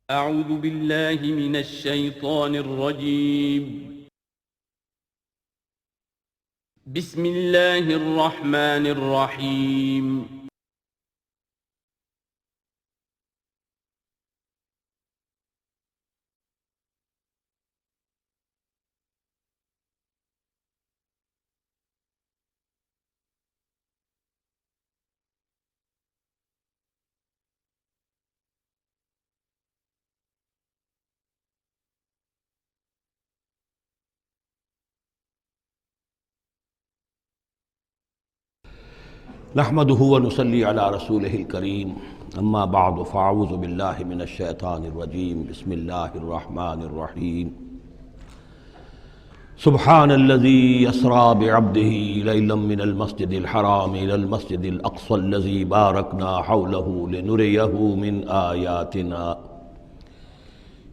اعوذ باللہ من الشیطان الرجیم بسم اللہ الرحمن الرحیم نحمده ونصلي على رسوله الكريم اما بعد فاعوذ بالله من الشيطان الرجيم بسم الله الرحمن الرحيم سبحان الذي أسرى بعبده ليلا من المسجد الحرام إلى المسجد الأقصى الذي باركنا حوله لنريه من آياتنا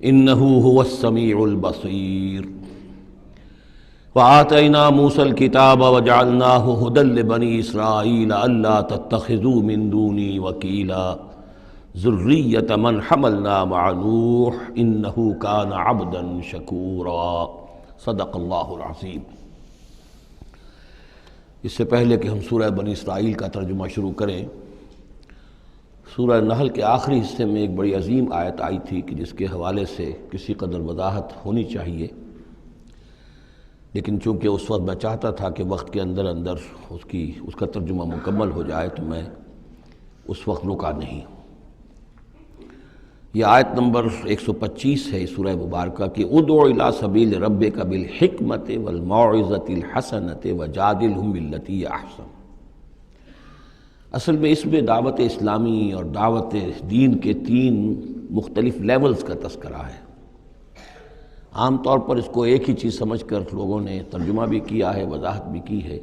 إنه هو السميع البصير وآتينا موسى الكتاب وجعلناه هدى لبني إسرائيل ألا تتخذوا من دوني وكيلا ذرية من حملنا مع نوح إنه كان عبدا شكورا صدق اللہ العظیم۔ اس سے پہلے کہ ہم سورہ بنی اسرائیل کا ترجمہ شروع کریں، سورہ نحل کے آخری حصے میں ایک بڑی عظیم آیت آئی تھی کہ جس کے حوالے سے کسی قدر وضاحت ہونی چاہیے، لیکن چونکہ اس وقت میں چاہتا تھا کہ وقت کے اندر اندر اس کا ترجمہ مکمل ہو جائے تو میں اس وقت رکا نہیں۔ یہ آیت نمبر 125 ہے سورہ مبارکہ کی، ادع الی سبیل ربک بالحکمۃ والموعظۃ الحسنۃ وجادلھم باللتی ہی احسن۔ اصل میں اس میں دعوت اسلامی اور دعوت دین کے 3 مختلف لیولز کا تذکرہ ہے۔ عام طور پر اس کو ایک ہی چیز سمجھ کر لوگوں نے ترجمہ بھی کیا ہے، وضاحت بھی کی ہے،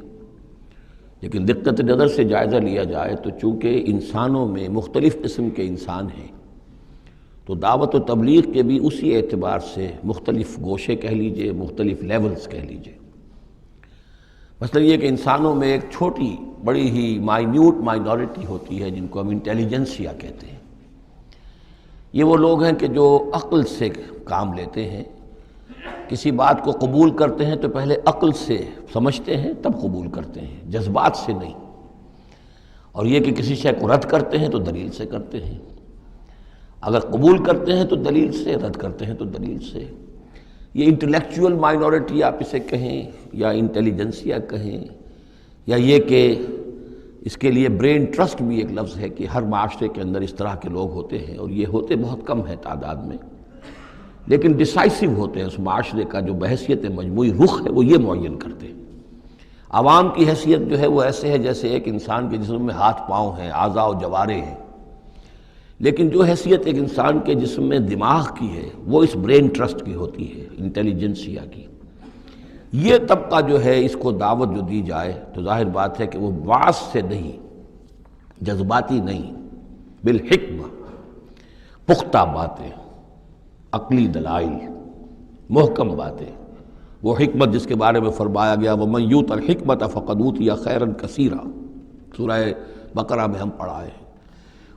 لیکن دقت نظر سے جائزہ لیا جائے تو چونکہ انسانوں میں مختلف قسم کے انسان ہیں تو دعوت و تبلیغ کے بھی اسی اعتبار سے مختلف گوشے کہہ لیجئے، مختلف لیولز کہہ لیجئے۔ مثلا یہ کہ انسانوں میں ایک چھوٹی بڑی ہی مائنیوٹ مائنورٹی ہوتی ہے جن کو ہم انٹیلیجنسیا کہتے ہیں۔ یہ وہ لوگ ہیں کہ جو عقل سے کام لیتے ہیں، کسی بات کو قبول کرتے ہیں تو پہلے عقل سے سمجھتے ہیں تب قبول کرتے ہیں، جذبات سے نہیں۔ اور یہ کہ کسی شے کو رد کرتے ہیں تو دلیل سے کرتے ہیں، اگر قبول کرتے ہیں تو دلیل سے، رد کرتے ہیں تو دلیل سے۔ یہ انٹلیکچول مائنورٹی آپ اسے کہیں یا انٹیلیجنسیا کہیں، یا یہ کہ اس کے لیے برین ٹرسٹ بھی ایک لفظ ہے کہ ہر معاشرے کے اندر اس طرح کے لوگ ہوتے ہیں، اور یہ ہوتے بہت کم ہیں تعداد میں، لیکن ڈیسائسو ہوتے ہیں۔ اس معاشرے کا جو بحیثیت مجموعی رخ ہے وہ یہ معین کرتے ہیں۔ عوام کی حیثیت جو ہے وہ ایسے ہے جیسے ایک انسان کے جسم میں ہاتھ پاؤں ہیں، اعضاء و جوارے ہیں، لیکن جو حیثیت ایک انسان کے جسم میں دماغ کی ہے وہ اس برین ٹرسٹ کی ہوتی ہے، انٹیلیجنسیا کی۔ یہ طبقہ جو ہے اس کو دعوت جو دی جائے تو ظاہر بات ہے کہ وہ واعظ سے نہیں، جذباتی نہیں، بالحکمہ، پختہ باتیں، عقلی دلائل، محکم باتیں، وہ حکمت جس کے بارے میں فرمایا گیا وَمَن یُؤْتَ الْحِکْمَةَ فَقَدْ أُوتِیَ خَیْرًا کَثِیرًا، سورہ بقرہ میں ہم پڑھا ہے۔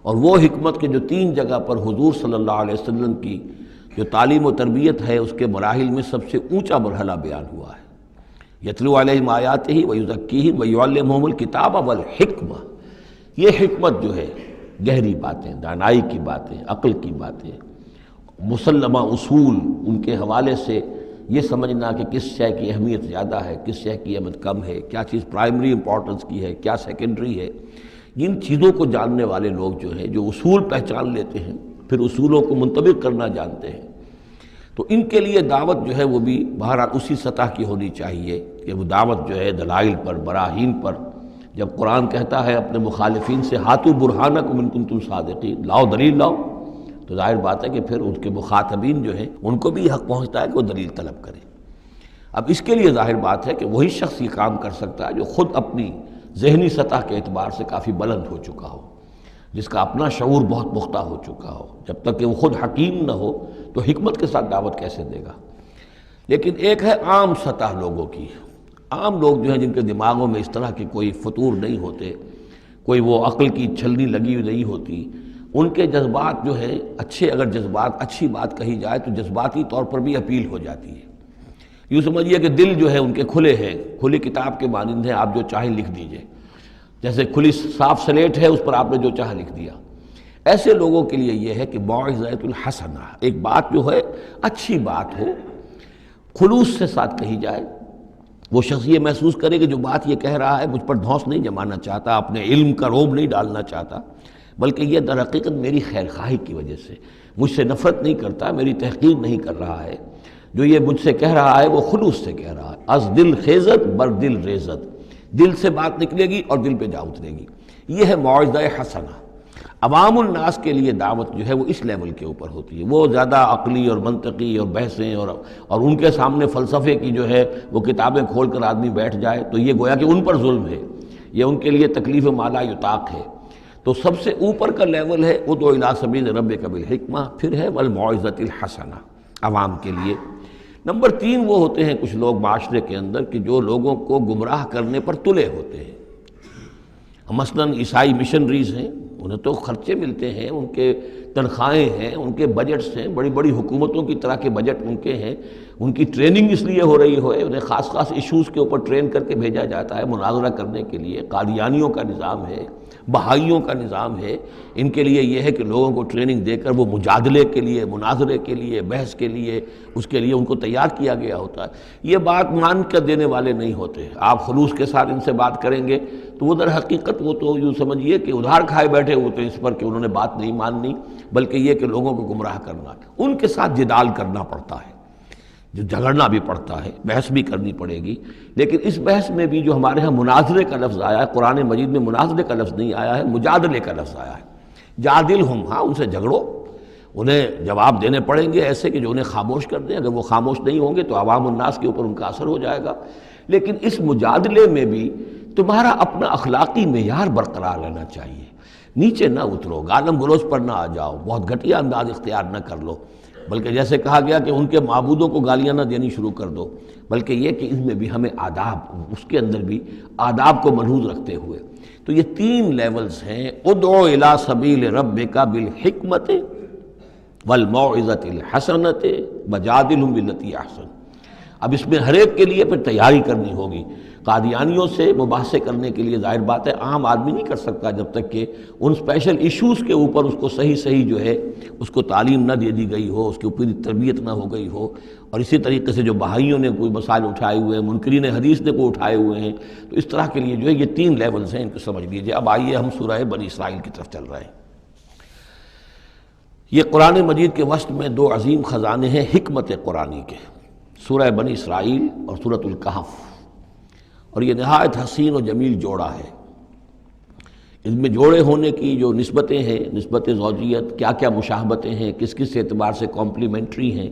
اور وہ حکمت کے جو 3 جگہ پر حضور صلی اللہ علیہ وسلم کی جو تعلیم و تربیت ہے اس کے مراحل میں سب سے اونچا مرحلہ بیان ہوا ہے، یتلو علیہم آیاتہ ویزکیہم ویعلمہم الکتاب والحکمہ۔ یہ حکمت جو ہے گہری باتیں، دانائی کی باتیں، عقل کی باتیں، مسلمہ اصول، ان کے حوالے سے یہ سمجھنا کہ کس شے کی اہمیت زیادہ ہے، کس شے کی اہمیت کم ہے، کیا چیز پرائمری امپورٹنس کی ہے، کیا سیکنڈری ہے، ان چیزوں کو جاننے والے لوگ جو ہیں، جو اصول پہچان لیتے ہیں، پھر اصولوں کو منطبق کرنا جانتے ہیں، تو ان کے لیے دعوت جو ہے وہ بھی بہرحال اسی سطح کی ہونی چاہیے کہ وہ دعوت جو ہے دلائل پر، براہین پر۔ جب قرآن کہتا ہے اپنے مخالفین سے ہاتوا برہانکم ان کنتم صادقین، لاؤ دلیل لاؤ، تو ظاہر بات ہے کہ پھر ان کے مخاطبین جو ہیں ان کو بھی حق پہنچتا ہے کہ وہ دلیل طلب کریں۔ اب اس کے لیے ظاہر بات ہے کہ وہی شخص یہ کام کر سکتا ہے جو خود اپنی ذہنی سطح کے اعتبار سے کافی بلند ہو چکا ہو، جس کا اپنا شعور بہت پختہ ہو چکا ہو۔ جب تک کہ وہ خود حکیم نہ ہو تو حکمت کے ساتھ دعوت کیسے دے گا؟ لیکن ایک ہے عام سطح لوگوں کی، عام لوگ جو ہیں جن کے دماغوں میں اس طرح کے کوئی فطور نہیں ہوتے، کوئی وہ عقل کی چھلنی لگی ہوئی نہیں ہوتی، ان کے جذبات جو ہے اچھے، اگر جذبات اچھی بات کہی جائے تو جذباتی طور پر بھی اپیل ہو جاتی ہے۔ یوں سمجھیے کہ دل جو ہے ان کے کھلے ہیں، کھلی کتاب کے مانند ہیں، آپ جو چاہیں لکھ دیجئے، جیسے کھلی صاف سلیٹ ہے، اس پر آپ نے جو چاہا لکھ دیا۔ ایسے لوگوں کے لیے یہ ہے کہ موعظۃ الحسنہ، ایک بات جو ہے اچھی بات ہو، خلوص سے ساتھ کہی جائے، وہ شخص یہ محسوس کرے کہ جو بات یہ کہہ رہا ہے مجھ پر دھونس نہیں جمانا چاہتا، اپنے علم کا روب نہیں ڈالنا چاہتا، بلکہ یہ در حقیقت میری خیر خواہی کی وجہ سے، مجھ سے نفرت نہیں کرتا، میری تحقیر نہیں کر رہا ہے، جو یہ مجھ سے کہہ رہا ہے وہ خلوص سے کہہ رہا ہے۔ از دل خیزت بر دل ریزت، دل سے بات نکلے گی اور دل پہ جا اترے گی، یہ ہے موعظہ حسنہ۔ عوام الناس کے لیے دعوت جو ہے وہ اس لیول کے اوپر ہوتی ہے، وہ زیادہ عقلی اور منطقی اور بحثیں اور ان کے سامنے فلسفے کی جو ہے وہ کتابیں کھول کر آدمی بیٹھ جائے تو یہ گویا کہ ان پر ظلم ہے، یہ ان کے لیے تکلیف ما لا یطاق ہے۔ تو سب سے اوپر کا لیول ہے ادع الی سبیل ربک بالحکمہ، پھر ہے والموعظۃ الحسنہ عوام کے لیے۔ نمبر 3 وہ ہوتے ہیں کچھ لوگ معاشرے کے اندر کہ جو لوگوں کو گمراہ کرنے پر تلے ہوتے ہیں۔ مثلاً عیسائی مشنریز ہیں، انہیں تو خرچے ملتے ہیں، ان کے تنخواہیں ہیں، ان کے بجٹس ہیں، بڑی بڑی حکومتوں کی طرح کے بجٹ ان کے ہیں، ان کی ٹریننگ اس لیے ہو رہی ہے، انہیں خاص خاص ایشوز کے اوپر ٹرین کر کے بھیجا جاتا ہے مناظرہ کرنے کے لیے۔ قادیانیوں کا نظام ہے، بہائیوں کا نظام ہے، ان کے لیے یہ ہے کہ لوگوں کو ٹریننگ دے کر وہ مجادلے کے لیے، مناظرے کے لیے، بحث کے لیے، اس کے لیے ان کو تیار کیا گیا ہوتا ہے۔ یہ بات مان کر دینے والے نہیں ہوتے، آپ خلوص کے ساتھ ان سے بات کریں گے تو وہ در حقیقت وہ تو یوں سمجھیے کہ ادھار کھائے بیٹھے ہوتے ہیں اس پر کہ انہوں نے بات نہیں ماننی، بلکہ یہ کہ لوگوں کو گمراہ کرنا، ان کے ساتھ جدال کرنا پڑتا ہے، جو جھگڑنا بھی پڑتا ہے، بحث بھی کرنی پڑے گی۔ لیکن اس بحث میں بھی جو ہمارے ہاں مناظرے کا لفظ آیا ہے، قرآن مجید میں مناظرے کا لفظ نہیں آیا ہے، مجادلے کا لفظ آیا ہے۔ جادلہم، ہاں ان سے جھگڑو، انہیں جواب دینے پڑیں گے ایسے کہ جو انہیں خاموش کر دیں، اگر وہ خاموش نہیں ہوں گے تو عوام الناس کے اوپر ان کا اثر ہو جائے گا۔ لیکن اس مجادلے میں بھی تمہارا اپنا اخلاقی معیار برقرار رہنا چاہیے، نیچے نہ اترو، گالم گلوچ پر نہ آ جاؤ، بہت گھٹیا انداز اختیار نہ کر لو، بلکہ جیسے کہا گیا کہ ان کے معبودوں کو گالیاں نہ دینی شروع کر دو، بلکہ یہ کہ ان میں بھی ہمیں آداب، اس کے اندر بھی آداب کو ملحوظ رکھتے ہوئے۔ تو یہ 3 لیولز ہیں، ادع الی سبیل ربک بالحکمۃ والموعظۃ الحسنۃ وجادلہم بالتی احسن۔ اب اس میں ہر ایک کے لیے پھر تیاری کرنی ہوگی۔ قادیانیوں سے مباحثے کرنے کے لیے ظاہر بات ہے عام آدمی نہیں کر سکتا جب تک کہ ان اسپیشل ایشوز کے اوپر اس کو صحیح جو ہے اس کو تعلیم نہ دے دی گئی ہو، اس کی پوری تربیت نہ ہو گئی ہو۔ اور اسی طریقے سے جو بہائیوں نے کوئی مسائل اٹھائے ہوئے ہیں، منکرین حدیث نے کوئی اٹھائے ہوئے ہیں، تو اس طرح کے لیے جو ہے یہ 3 لیولز ہیں، ان کو سمجھ لیجیے۔ اب آئیے ہم سورہ بنی اسرائیل کی طرف چل رہے ہیں۔ یہ قرآن مجید کے وسط میں 2 عظیم خزانے ہیں حکمت قرآنی کے، سورہ بنی اسرائیل اور سورۃ الکہف، اور یہ نہایت حسین و جمیل جوڑا ہے۔ اس میں جوڑے ہونے کی جو نسبتیں ہیں، نسبت زوجیت، کیا کیا مشابہتیں ہیں، کس کس اعتبار سے کمپلیمنٹری ہیں،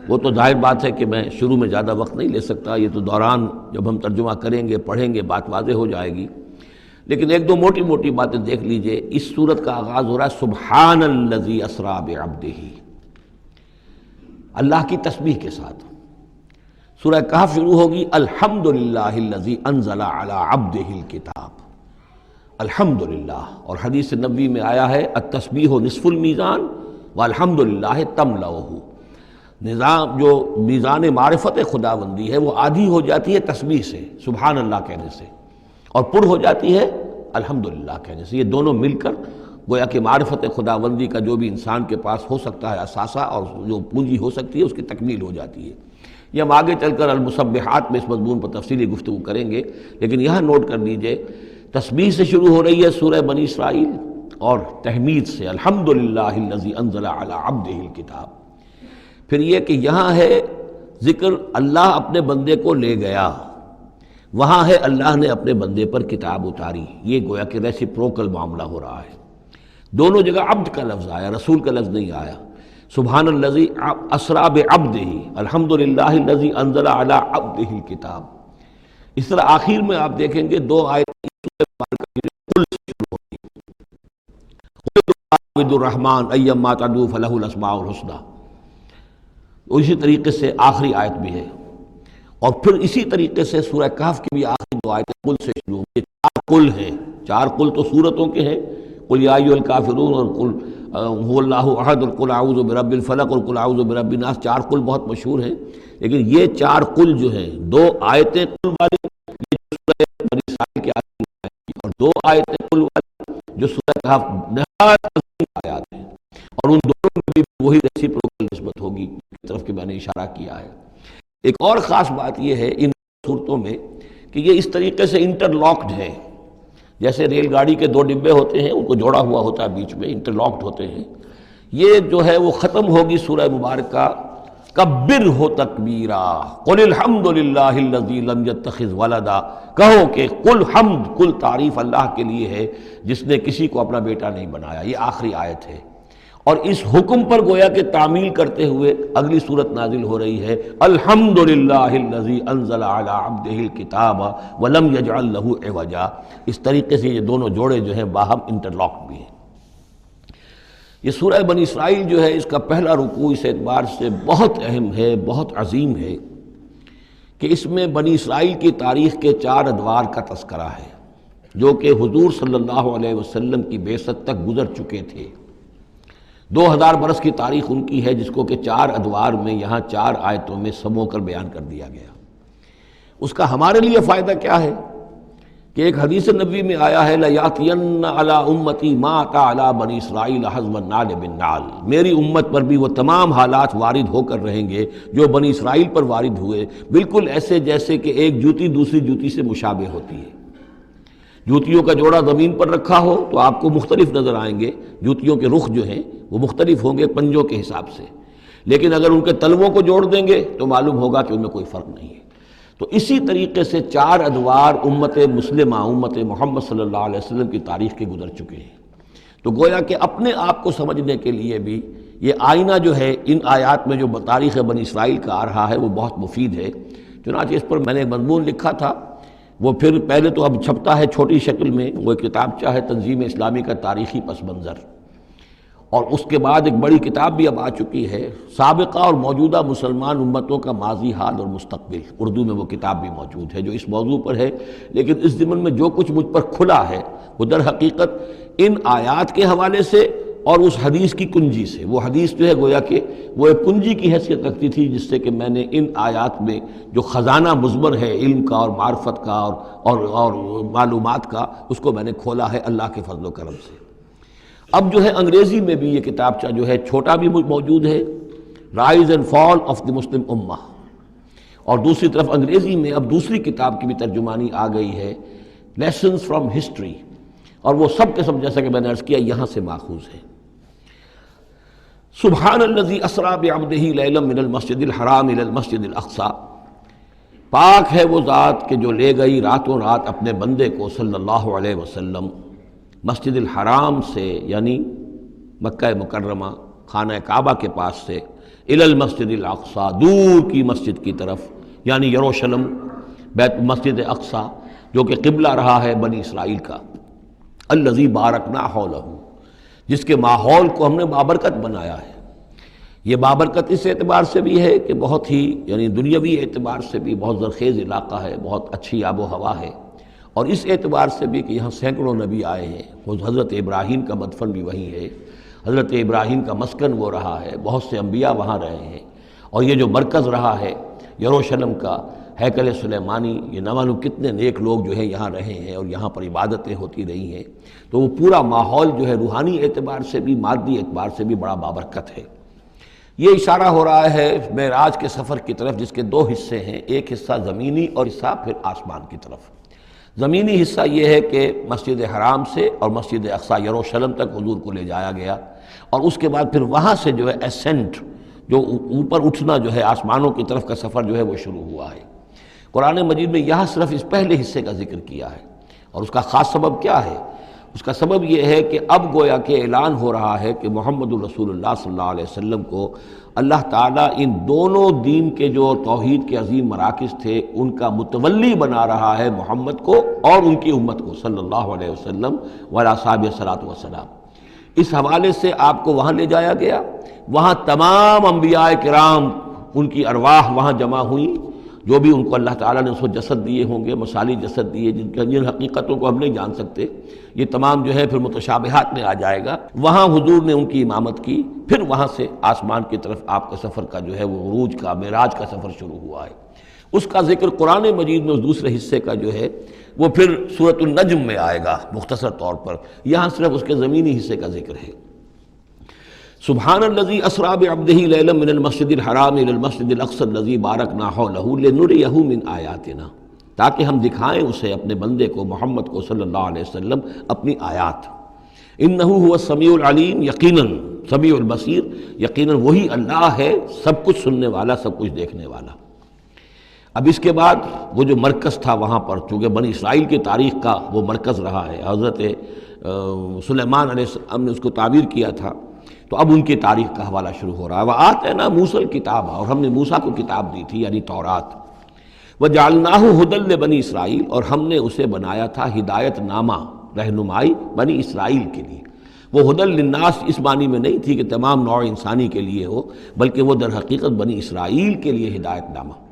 وہ تو ظاہر بات ہے کہ میں شروع میں زیادہ وقت نہیں لے سکتا، یہ تو دوران جب ہم ترجمہ کریں گے، پڑھیں گے، بات واضح ہو جائے گی۔ لیکن 1-2 موٹی موٹی باتیں دیکھ لیجئے۔ اس سورت کا آغاز ہو رہا ہے سبحان الذی اسریٰ بعبدہ، اللہ کی تسبیح کے ساتھ۔ سورہ کہف شروع ہوگی الحمدللہ الذی انزل علی عبدہ الکتاب، الحمدللہ، اور حدیث نبوی میں آیا ہے التسبیح نصف المیزان والحمدللہ تملؤہ، نظام جو میزان معرفت خداوندی ہے وہ آدھی ہو جاتی ہے تسبیح سے، سبحان اللہ کہنے سے، اور پر ہو جاتی ہے الحمدللہ کہنے سے۔ یہ دونوں مل کر گویا کہ معرفت خداوندی کا جو بھی انسان کے پاس ہو سکتا ہے اثاثہ اور جو پونجی ہو سکتی ہے اس کی تکمیل ہو جاتی ہے۔ یہ ہم آگے چل کر المسبحات میں اس مضمون پر تفصیلی گفتگو کریں گے، لیکن یہاں نوٹ کر لیجئے تسبیح سے شروع ہو رہی ہے سورہ بنی اسرائیل اور تحمید سے، الحمدللہ الذی انزل علی عبدہ الکتاب۔ پھر یہ کہ یہاں ہے ذکر اللہ اپنے بندے کو لے گیا، وہاں ہے اللہ نے اپنے بندے پر کتاب اتاری، یہ گویا کہ ریسیپروکل معاملہ ہو رہا ہے۔ دونوں جگہ عبد کا لفظ آیا، رسول کا لفظ نہیں آیا۔ سبحان الذی اسریٰ بعبدہ، الحمدللہ الذی انزل علی عبدہ الکتاب۔ اس طرح آخر میں آپ دیکھیں گے 2 آیت قل سے شروع ہوتی ہے، عبد الرحمن ایما تدعوا فلہ الاسماء الحسنی، اسی طریقے سے آخری آیت بھی ہے، اور پھر اسی طریقے سے سورہ کہف کی بھی آخری 2 آیتیں قل سے شروع ہوتی ہے۔ 4 قل ہیں، 4 قل تو سورتوں کے ہیں، قل یا ایھا الکافرون اور قل هو اللہ احد اور قل اعوذ برب الفلق اور قل اعوذ برب الناس، 4 قل بہت مشہور ہیں، لیکن یہ 4 قل جو ہیں، 2 آیتیں قل والی یہ سورہ بنی اسرائیل کے آخر میں آئی، اور 2 آیتیں قل والی جو سورہ کہف نہایت عظیم آیات ہیں، اور ان دونوں میں بھی وہی ریسیپروکل نسبت ہوگی کی طرف کہ میں نے اشارہ کیا ہے۔ ایک اور خاص بات یہ ہے ان صورتوں میں کہ یہ اس طریقے سے انٹرلاکڈ ہے، جیسے ریل گاڑی کے 2 ڈبے ہوتے ہیں، ان کو جوڑا ہوا ہوتا ہے بیچ میں، انٹرلاکڈ ہوتے ہیں۔ یہ جو ہے وہ ختم ہوگی سورہ مبارکہ کبر ہو تکبیرا قل الحمد للہ الذی لم یتخذ ولدا، کہو کہ قل حمد، کل تعریف اللہ کے لیے ہے جس نے کسی کو اپنا بیٹا نہیں بنایا۔ یہ آخری آیت ہے، اور اس حکم پر گویا کہ تعمیل کرتے ہوئے اگلی صورت نازل ہو رہی ہے، الحمد للہ الذی انزل علی عبدہ الکتاب ولم یجعل لہ عوجا۔ اس طریقے سے یہ دونوں جوڑے جو ہیں باہم انٹرلاک بھی ہیں۔ یہ سورہ بنی اسرائیل جو ہے، اس کا پہلا رکوع اس اعتبار سے بہت اہم ہے، بہت عظیم ہے کہ اس میں بنی اسرائیل کی تاریخ کے 4 ادوار کا تذکرہ ہے، جو کہ حضور صلی اللہ علیہ وسلم کی بعثت تک گزر چکے تھے۔ 2000 برس کی تاریخ ان کی ہے، جس کو کہ 4 ادوار میں یہاں 4 آیتوں میں سمو کر بیان کر دیا گیا۔ اس کا ہمارے لیے فائدہ کیا ہے کہ ایک حدیث نبوی میں آیا ہے، لَيَأْتِيَنَّ عَلَىٰ أُمَّتِي مَا أَتَىٰ عَلَىٰ بَنِي إِسْرَائِيلَ حَزْوَ النَّعْلِ بِالنَّعْلِ، میری امت پر بھی وہ تمام حالات وارد ہو کر رہیں گے جو بنی اسرائیل پر وارد ہوئے، بالکل ایسے جیسے کہ ایک جوتی دوسری جوتی سے مشابہ ہوتی ہے۔ جوتیوں کا جوڑا زمین پر رکھا ہو تو آپ کو مختلف نظر آئیں گے، جوتیوں کے رخ جو ہیں وہ مختلف ہوں گے پنجوں کے حساب سے، لیکن اگر ان کے تلووں کو جوڑ دیں گے تو معلوم ہوگا کہ ان میں کوئی فرق نہیں ہے۔ تو اسی طریقے سے 4 ادوار امت مسلمہ، امت محمد صلی اللہ علیہ وسلم کی تاریخ کے گزر چکے ہیں۔ تو گویا کہ اپنے آپ کو سمجھنے کے لیے بھی یہ آئینہ جو ہے ان آیات میں جو تاریخ بنی اسرائیل کا آ رہا ہے وہ بہت مفید ہے۔ چنانچہ اس پر میں نے ایک مضمون لکھا تھا، وہ پھر پہلے تو اب چھپتا ہے چھوٹی شکل میں، وہ کتابچہ ہے تنظیم اسلامی کا تاریخی پس منظر، اور اس کے بعد ایک بڑی کتاب بھی اب آ چکی ہے، سابقہ اور موجودہ مسلمان امتوں کا ماضی، حال اور مستقبل، اردو میں وہ کتاب بھی موجود ہے جو اس موضوع پر ہے۔ لیکن اس ضمن میں جو کچھ مجھ پر کھلا ہے وہ در حقیقت ان آیات کے حوالے سے اور اس حدیث کی کنجی سے، وہ حدیث جو ہے گویا کہ وہ ایک کنجی کی حیثیت رکھتی تھی، جس سے کہ میں نے ان آیات میں جو خزانہ مضمر ہے علم کا اور معرفت کا اور معلومات کا، اس کو میں نے کھولا ہے اللہ کے فضل و کرم سے۔ اب جو ہے انگریزی میں بھی یہ کتابچہ جو ہے چھوٹا بھی موجود ہے، rise and fall of the Muslim ummah, اور دوسری طرف انگریزی میں اب دوسری کتاب کی بھی ترجمانی آ گئی ہے، لیسنز فرام ہسٹری، اور وہ سب کے سب جیسا کہ میں نے عرض کیا یہاں سے ماخوذ ہے۔ سبحان الذی اسریٰ بعبدہ لیلا من المسجد الحرام الی المسجد الاقصی، پاک ہے وہ ذات کہ جو لے گئی راتوں رات اپنے بندے کو صلی اللہ علیہ وسلم مسجد الحرام سے، یعنی مکہ مکرمہ خانہ کعبہ کے پاس سے، الی المسجد الاقصی، دور کی مسجد کی طرف، یعنی یروشلم، بیت مسجد اقصی جو کہ قبلہ رہا ہے بنی اسرائیل کا، الذی بارکنا حولہ، جس کے ماحول کو ہم نے بابرکت بنایا ہے۔ یہ بابرکت اس اعتبار سے بھی ہے کہ بہت ہی یعنی دنیاوی اعتبار سے بھی بہت زرخیز علاقہ ہے، بہت اچھی آب و ہوا ہے، اور اس اعتبار سے بھی کہ یہاں سینکڑوں نبی آئے ہیں، وہ حضرت ابراہیم کا مدفن بھی وہیں ہے، حضرت ابراہیم کا مسکن وہ رہا ہے، بہت سے انبیاء وہاں رہے ہیں، اور یہ جو مرکز رہا ہے یروشلم کا، ہیکل سلیمانی، یہ نہ معلوم کتنے نیک لوگ جو ہیں یہاں رہے ہیں اور یہاں پر عبادتیں ہوتی رہی ہیں، تو وہ پورا ماحول جو ہے روحانی اعتبار سے بھی مادی اعتبار سے بھی بڑا بابرکت ہے۔ یہ اشارہ ہو رہا ہے معراج کے سفر کی طرف، جس کے 2 حصے ہیں، ایک حصہ زمینی اور حصہ پھر آسمان کی طرف۔ زمینی حصہ یہ ہے کہ مسجد حرام سے اور مسجد اقصی یروشلم تک حضور کو لے جایا گیا، اور اس کے بعد پھر وہاں سے جو ہے اسینٹ، جو اوپر اٹھنا جو ہے آسمانوں کی طرف کا سفر جو ہے وہ شروع ہوا ہے۔ قرآن مجید میں یہاں صرف اس پہلے حصے کا ذکر کیا ہے، اور اس کا خاص سبب کیا ہے؟ اس کا سبب یہ ہے کہ اب گویا کہ اعلان ہو رہا ہے کہ محمد الرسول اللہ صلی اللہ علیہ وسلم کو اللہ تعالیٰ ان دونوں دین کے جو توحید کے عظیم مراکز تھے ان کا متولی بنا رہا ہے، محمد کو اور ان کی امت کو صلی اللہ علیہ وسلم وعلی اصحابہ الصلاۃ والسلام۔ اس حوالے سے آپ کو وہاں لے جایا گیا، وہاں تمام انبیاء کرام ان کی ارواح وہاں جمع ہوئیں، جو بھی ان کو اللہ تعالیٰ نے اس کو جسد دیے ہوں گے، مثالی جسد دیے جن حقیقتوں کو ہم نہیں جان سکتے، یہ تمام جو ہے پھر متشابہات میں آ جائے گا۔ وہاں حضور نے ان کی امامت کی، پھر وہاں سے آسمان کی طرف آپ کا سفر کا جو ہے وہ عروج کا، معراج کا سفر شروع ہوا ہے۔ اس کا ذکر قرآن مجید میں اس دوسرے حصے کا جو ہے وہ پھر سورۃ النجم میں آئے گا مختصر طور پر، یہاں صرف اس کے زمینی حصے کا ذکر ہے۔ سبحان الذی اسریٰ بعبدہ لیلا من المسجد الحرام الی المسجد الاقصی الذی بارکنا حولہ لنریہ من آیاتنا، تاکہ ہم دکھائیں اسے اپنے بندے کو محمد کو صلی اللہ علیہ وسلم اپنی آیات۔ انہ هو السمیع العلیم، یقیناً سمیع البصیر، یقیناً وہی اللہ ہے سب کچھ سننے والا، سب کچھ دیکھنے والا۔ اب اس کے بعد وہ جو مرکز تھا وہاں پر، چونکہ بنی اسرائیل کی تاریخ کا وہ مرکز رہا ہے، حضرت سلیمان علیہ السلام نے اس کو تعبیر کیا تھا، تو اب ان کی تاریخ کا حوالہ شروع ہو رہا ہے۔ وآتینا موسیٰ الکتاب، اور ہم نے موسیٰ کو کتاب دی تھی یعنی تورات۔ وجعلناہ ھدی لبنی اسرائیل، اور ہم نے اسے بنایا تھا ہدایت نامہ، رہنمائی بنی اسرائیل کے لیے۔ وہ ھدی للناس اس معنی میں نہیں تھی کہ تمام نوع انسانی کے لیے ہو، بلکہ وہ در حقیقت بنی اسرائیل کے لیے ہدایت نامہ۔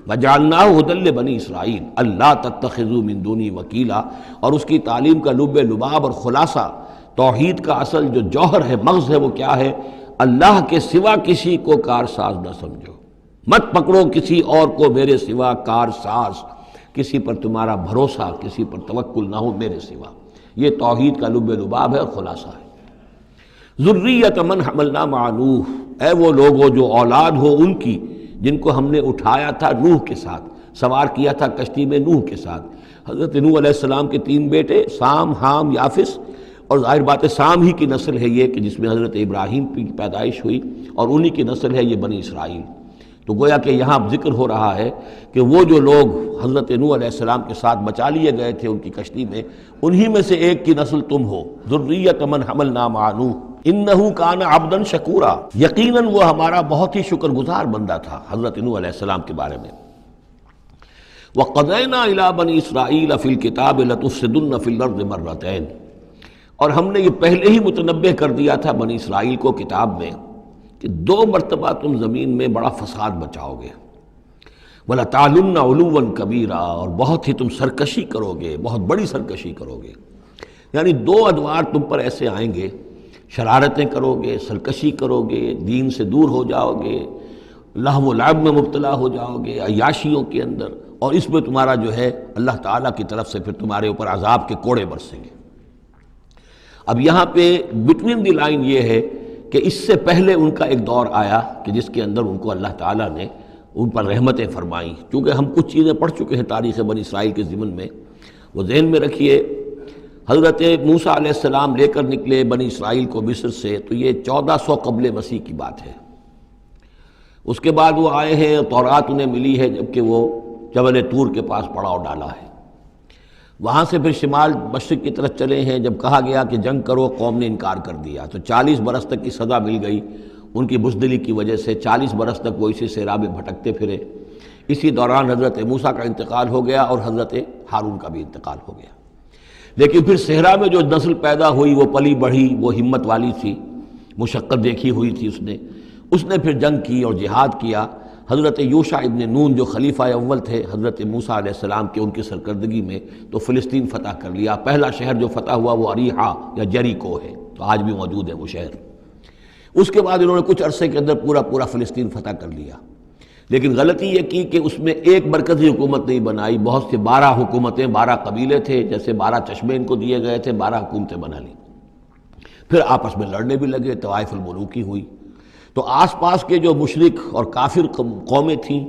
وجعلناہ ھدی لبنی اسرائیل اللہ تتخذوا من دونی وکیلا، اور اس کی تعلیم کا لب لباب اور خلاصہ، توحید کا اصل جو جوہر ہے، مغز ہے، وہ کیا ہے؟ اللہ کے سوا کسی کو کارساز نہ سمجھو، مت پکڑو کسی اور کو میرے سوا کارساز، کسی پر تمہارا بھروسہ، کسی پر توکل نہ ہو میرے سوا۔ یہ توحید کا لب لباب ہے اور خلاصہ ہے۔ ذریۃ من حملنا مع نوح، اے وہ لوگوں جو اولاد ہو ان کی جن کو ہم نے اٹھایا تھا نوح کے ساتھ، سوار کیا تھا کشتی میں نوح کے ساتھ۔ حضرت نوح علیہ السلام کے 3 بیٹے، سام، حام، یافس، اور ظاہر بات ہے سام ہی کی نسل ہے یہ کہ جس میں حضرت ابراہیم کی پیدائش ہوئی، اور انہی کی نسل ہے یہ بنی اسرائیل۔ تو گویا کہ یہاں ذکر ہو رہا ہے کہ وہ جو لوگ حضرت نوح علیہ السلام کے ساتھ بچا لیے گئے تھے ان کی کشتی میں، انہی میں سے ایک کی نسل تم ہو۔ ذریۃ من حملنا مع نوح انہ کان عبدا شکورا، یقیناً وہ ہمارا بہت ہی شکر گزار بندہ تھا حضرت نوح علیہ السلام کے بارے میں۔ وقضینا الی بنی اسرائیل فی الکتاب لتفسدن فی الارض مرتین، اور ہم نے یہ پہلے ہی متنبہ کر دیا تھا بنی اسرائیل کو کتاب میں کہ 2 مرتبہ تم زمین میں بڑا فساد بچاؤ گے۔ وَلَتَعْلُنَّ عُلُوًّا كَبِيرًا، اور بہت ہی تم سرکشی کرو گے، بہت بڑی سرکشی کرو گے۔ یعنی 2 ادوار تم پر ایسے آئیں گے، شرارتیں کرو گے، سرکشی کرو گے، دین سے دور ہو جاؤ گے، لہو و لعب میں مبتلا ہو جاؤ گے، عیاشیوں کے اندر، اور اس میں تمہارا جو ہے اللہ تعالیٰ کی طرف سے پھر تمہارے اوپر عذاب کے کوڑے برسیں گے۔ اب یہاں پہ بٹوین دی لائن یہ ہے کہ اس سے پہلے ان کا ایک دور آیا کہ جس کے اندر ان کو اللہ تعالیٰ نے ان پر رحمتیں فرمائیں۔ چونکہ ہم کچھ چیزیں پڑھ چکے ہیں تاریخ بنی اسرائیل کے ضمن میں، وہ ذہن میں رکھیے۔ حضرت موسیٰ علیہ السلام لے کر نکلے بنی اسرائیل کو مصر سے، تو یہ 1400 قبل مسیح کی بات ہے۔ اس کے بعد وہ آئے ہیں، تورات انہیں ملی ہے جبکہ وہ جبل طور کے پاس پڑاؤ ڈالا ہے۔ وہاں سے پھر شمال مشرق کی طرف چلے ہیں، جب کہا گیا کہ جنگ کرو قوم نے انکار کر دیا، تو 40 برس تک کی سزا مل گئی ان کی بزدلی کی وجہ سے۔ 40 برس تک وہ اسی صحرا میں بھٹکتے پھرے۔ اسی دوران حضرت موسیٰ کا انتقال ہو گیا اور حضرت ہارون کا بھی انتقال ہو گیا۔ لیکن پھر صحرا میں جو نسل پیدا ہوئی وہ پلی بڑھی، وہ ہمت والی تھی، مشقت دیکھی ہوئی تھی اس نے پھر جنگ کی اور جہاد کیا۔ حضرت یوشع ابن نون جو خلیفہ اول تھے حضرت موسیٰ علیہ السلام کے، ان کی سرکردگی میں تو فلسطین فتح کر لیا۔ پہلا شہر جو فتح ہوا وہ اریحا یا جریکو ہے، تو آج بھی موجود ہے وہ شہر۔ اس کے بعد انہوں نے کچھ عرصے کے اندر پورا فلسطین فتح کر لیا۔ لیکن غلطی یہ کی کہ اس میں ایک مرکزی حکومت نہیں بنائی، بہت سے 12 حکومتیں، 12 قبیلے تھے، جیسے 12 چشمے ان کو دیے گئے تھے، 12 حکومتیں بنا لی۔ پھر آپس میں لڑنے بھی لگے، طوائف الملوکی ہوئی۔ تو آس پاس کے جو مشرک اور کافر قومیں تھیں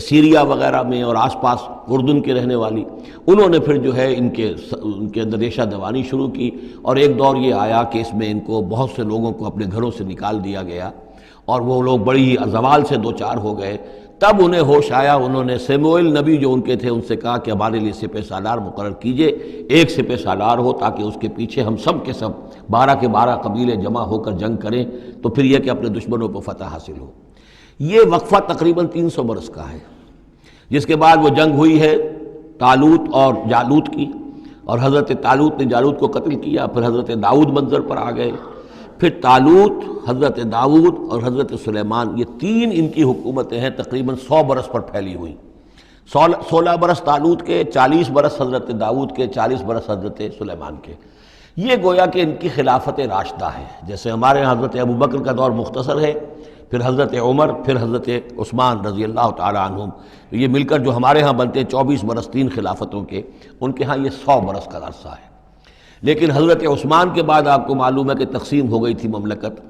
سیریا وغیرہ میں اور آس پاس اردن کے رہنے والی، انہوں نے پھر جو ہے ان کے اندر ریشہ دوانی شروع کی، اور ایک دور یہ آیا کہ اس میں ان کو بہت سے لوگوں کو اپنے گھروں سے نکال دیا گیا، اور وہ لوگ بڑی ہی زوال سے دوچار ہو گئے۔ تب انہیں ہوش آیا، انہوں نے سیموئیل نبی جو ان کے تھے ان سے کہا کہ ہمارے لیے سپہ سالار مقرر کیجئے، ایک سپہ سالار ہو تاکہ اس کے پیچھے ہم سب کے سب 12 کے 12 قبیلے جمع ہو کر جنگ کریں، تو پھر یہ کہ اپنے دشمنوں پر فتح حاصل ہو۔ یہ وقفہ تقریباً 300 برس کا ہے، جس کے بعد وہ جنگ ہوئی ہے طالوت اور جالوت کی، اور حضرت طالوت نے جالوت کو قتل کیا۔ پھر حضرت داؤد منظر پر آ گئے، پھر طالوت، حضرت داؤد اور حضرت سلیمان، یہ 3 ان کی حکومتیں ہیں تقریباً 100 برس پر پھیلی ہوئی۔ 16 برس طالوت کے، 40 برس حضرت داؤد کے، 40 برس حضرت سلیمان کے۔ یہ گویا کہ ان کی خلافت راشدہ ہے۔ جیسے ہمارے یہاں حضرت ابوبکر کا دور مختصر ہے، پھر حضرت عمر، پھر حضرت عثمان رضی اللہ تعالی عنہم، یہ مل کر جو ہمارے ہاں بنتے ہیں 24 برس 3 خلافتوں کے، ان کے ہاں یہ 100 برس کا عرصہ ہے۔ لیکن حضرت عثمان کے بعد آپ کو معلوم ہے کہ تقسیم ہو گئی تھی مملکت،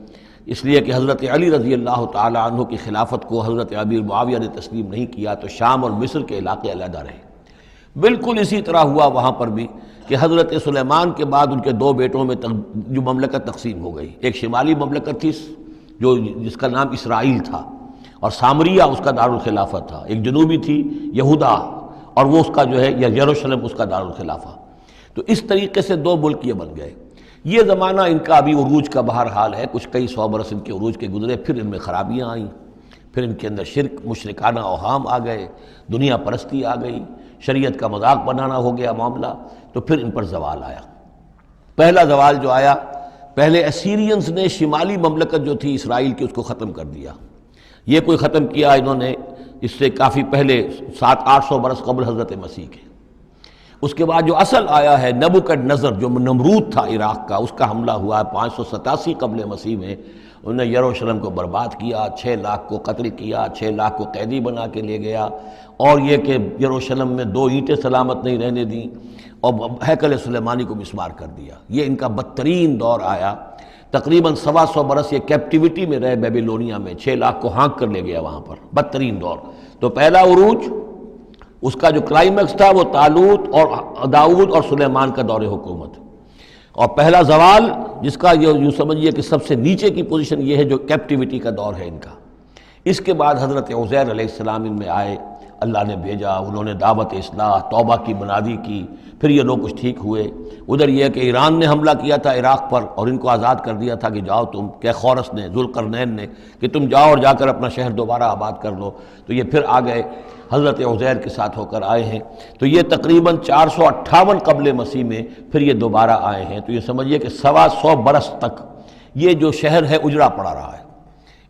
اس لیے کہ حضرت علی رضی اللہ تعالی عنہ کی خلافت کو حضرت ابی معاویہ نے تسلیم نہیں کیا، تو شام اور مصر کے علاقے علیحدہ رہے۔ بالکل اسی طرح ہوا وہاں پر بھی کہ حضرت سلیمان کے بعد ان کے 2 بیٹوں میں جو مملکت تقسیم ہو گئی۔ ایک شمالی مملکت تھی جس کا نام اسرائیل تھا، اور سامریہ اس کا دارالخلافہ تھا۔ ایک جنوبی تھی یہودا، اور وہ اس کا جو ہے یا یروشلم اس کا دارالخلافہ۔ تو اس طریقے سے 2 ملک یہ بن گئے۔ یہ زمانہ ان کا ابھی عروج کا بہرحال ہے، کچھ کئی 100 برس ان کے عروج کے گزرے، پھر ان میں خرابیاں آئیں، پھر ان کے اندر شرک، مشرکانہ اوہام آ گئے، دنیا پرستی آ گئی، شریعت کا مذاق بنانا ہو گیا معاملہ، تو پھر ان پر زوال آیا۔ پہلا زوال جو آیا، پہلے اسیرینز نے شمالی مملکت جو تھی اسرائیل کی، اس کو ختم کر دیا۔ یہ کوئی ختم کیا انہوں نے اس سے کافی پہلے 700-800 برس قبل حضرت مسیح کے۔ اس کے بعد جو اصل آیا ہے نبوکڈ نظر، جو نمرود تھا عراق کا، اس کا حملہ ہوا 587 قبل مسیح میں۔ انہوں نے یروشلم کو برباد کیا، 6 لاکھ کو قتل کیا، 6 لاکھ کو قیدی بنا کے لے گیا، اور یہ کہ یروشلم میں 2 اینٹیں سلامت نہیں رہنے دیں، اور ہیکل سلیمانی کو مسمار کر دیا۔ یہ ان کا بدترین دور آیا۔ تقریباً 125 برس یہ کیپٹیوٹی میں رہے بیبیلونیا میں، 6 لاکھ کو ہانک کر لے گیا وہاں پر، بدترین دور۔ تو پہلا عروج، اس کا جو کلائمیکس تھا وہ طالوت اور داؤد اور سلیمان کا دور حکومت، اور پہلا زوال جس کا یوں سمجھیے کہ سب سے نیچے کی پوزیشن یہ ہے جو کیپٹیوٹی کا دور ہے ان کا۔ اس کے بعد حضرت عزیر علیہ السلام ان میں آئے، اللہ نے بھیجا، انہوں نے دعوت اصلاح توبہ کی بنیادی کی، پھر یہ لوگ کچھ ٹھیک ہوئے۔ ادھر یہ کہ ایران نے حملہ کیا تھا عراق پر اور ان کو آزاد کر دیا تھا کہ جاؤ تم، کہ خورس نے، ذوالقرنین نے، کہ تم جاؤ اور جا کر اپنا شہر دوبارہ آباد کر لو۔ تو یہ پھر آ گئے، حضرت عزیر کے ساتھ ہو کر آئے ہیں۔ تو یہ تقریباً 458 قبل مسیح میں پھر یہ دوبارہ آئے ہیں۔ تو یہ سمجھیے کہ 125 برس تک یہ جو شہر ہے اجڑا پڑا رہا ہے۔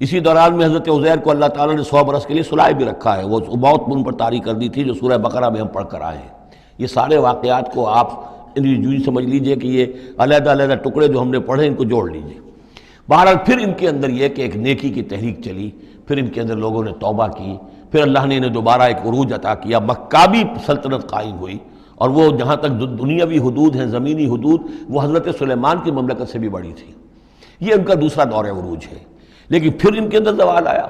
اسی دوران میں حضرت عزیر کو اللہ تعالیٰ نے 100 برس کے لیے سلائے بھی رکھا ہے، وہ موت ان پر طاری کر دی تھی جو سورہ بقرہ میں ہم پڑھ کر آئے ہیں۔ یہ سارے واقعات کو آپ یوں سمجھ لیجئے کہ یہ علیحدہ علیحدہ ٹکڑے جو ہم نے پڑھے ان کو جوڑ لیجئے۔ بہرحال پھر ان کے اندر یہ کہ ایک نیکی کی تحریک چلی، پھر ان کے اندر لوگوں نے توبہ کی، پھر اللہ نے انہیں دوبارہ ایک عروج عطا کیا، مکابی سلطنت قائم ہوئی، اور وہ جہاں تک دنیاوی حدود ہیں، زمینی حدود، وہ حضرت سلیمان کی مملکت سے بھی بڑی تھی۔ یہ ان کا دوسرا دور عروج ہے۔ لیکن پھر ان کے اندر زوال آیا،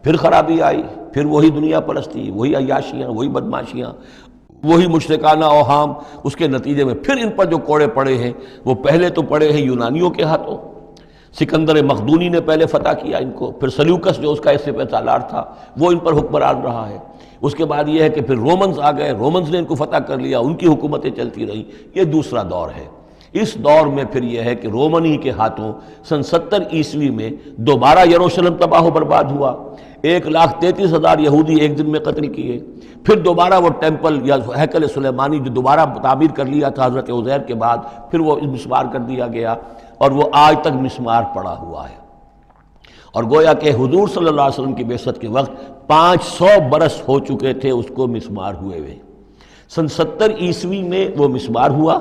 پھر خرابی آئی، پھر وہی دنیا پرستی، وہی عیاشیاں، وہی بدماشیاں، وہی مشرکانہ اوہام۔ اس کے نتیجے میں پھر ان پر جو کوڑے پڑے ہیں وہ پہلے تو پڑے ہیں یونانیوں کے ہاتھوں، سکندر مقدونی نے پہلے فتح کیا ان کو، پھر سلیوکس جو اس کا اس سے سالار تھا وہ ان پر حکمران رہا ہے۔ اس کے بعد یہ ہے کہ پھر رومنز آ گئے، رومنز نے ان کو فتح کر لیا، ان کی حکومتیں چلتی رہیں۔ یہ دوسرا دور ہے۔ اس دور میں پھر یہ ہے کہ رومنی کے ہاتھوں سن 70 عیسوی میں دوبارہ یروشلم تباہ و برباد ہوا، 1,33,000 یہودی ایک دن میں قتل کیے۔ پھر دوبارہ وہ ٹیمپل یا ہیکل سلیمانی جو دوبارہ تعمیر کر لیا تھا حضرت عزیر کے بعد، پھر وہ مسمار کر دیا گیا، اور وہ آج تک مسمار پڑا ہوا ہے۔ اور گویا کہ حضور صلی اللہ علیہ وسلم کی بعثت کے وقت 500 برس ہو چکے تھے اس کو مسمار ہوئے ہوئے۔ سن 70 عیسوی میں وہ مسمار ہوا،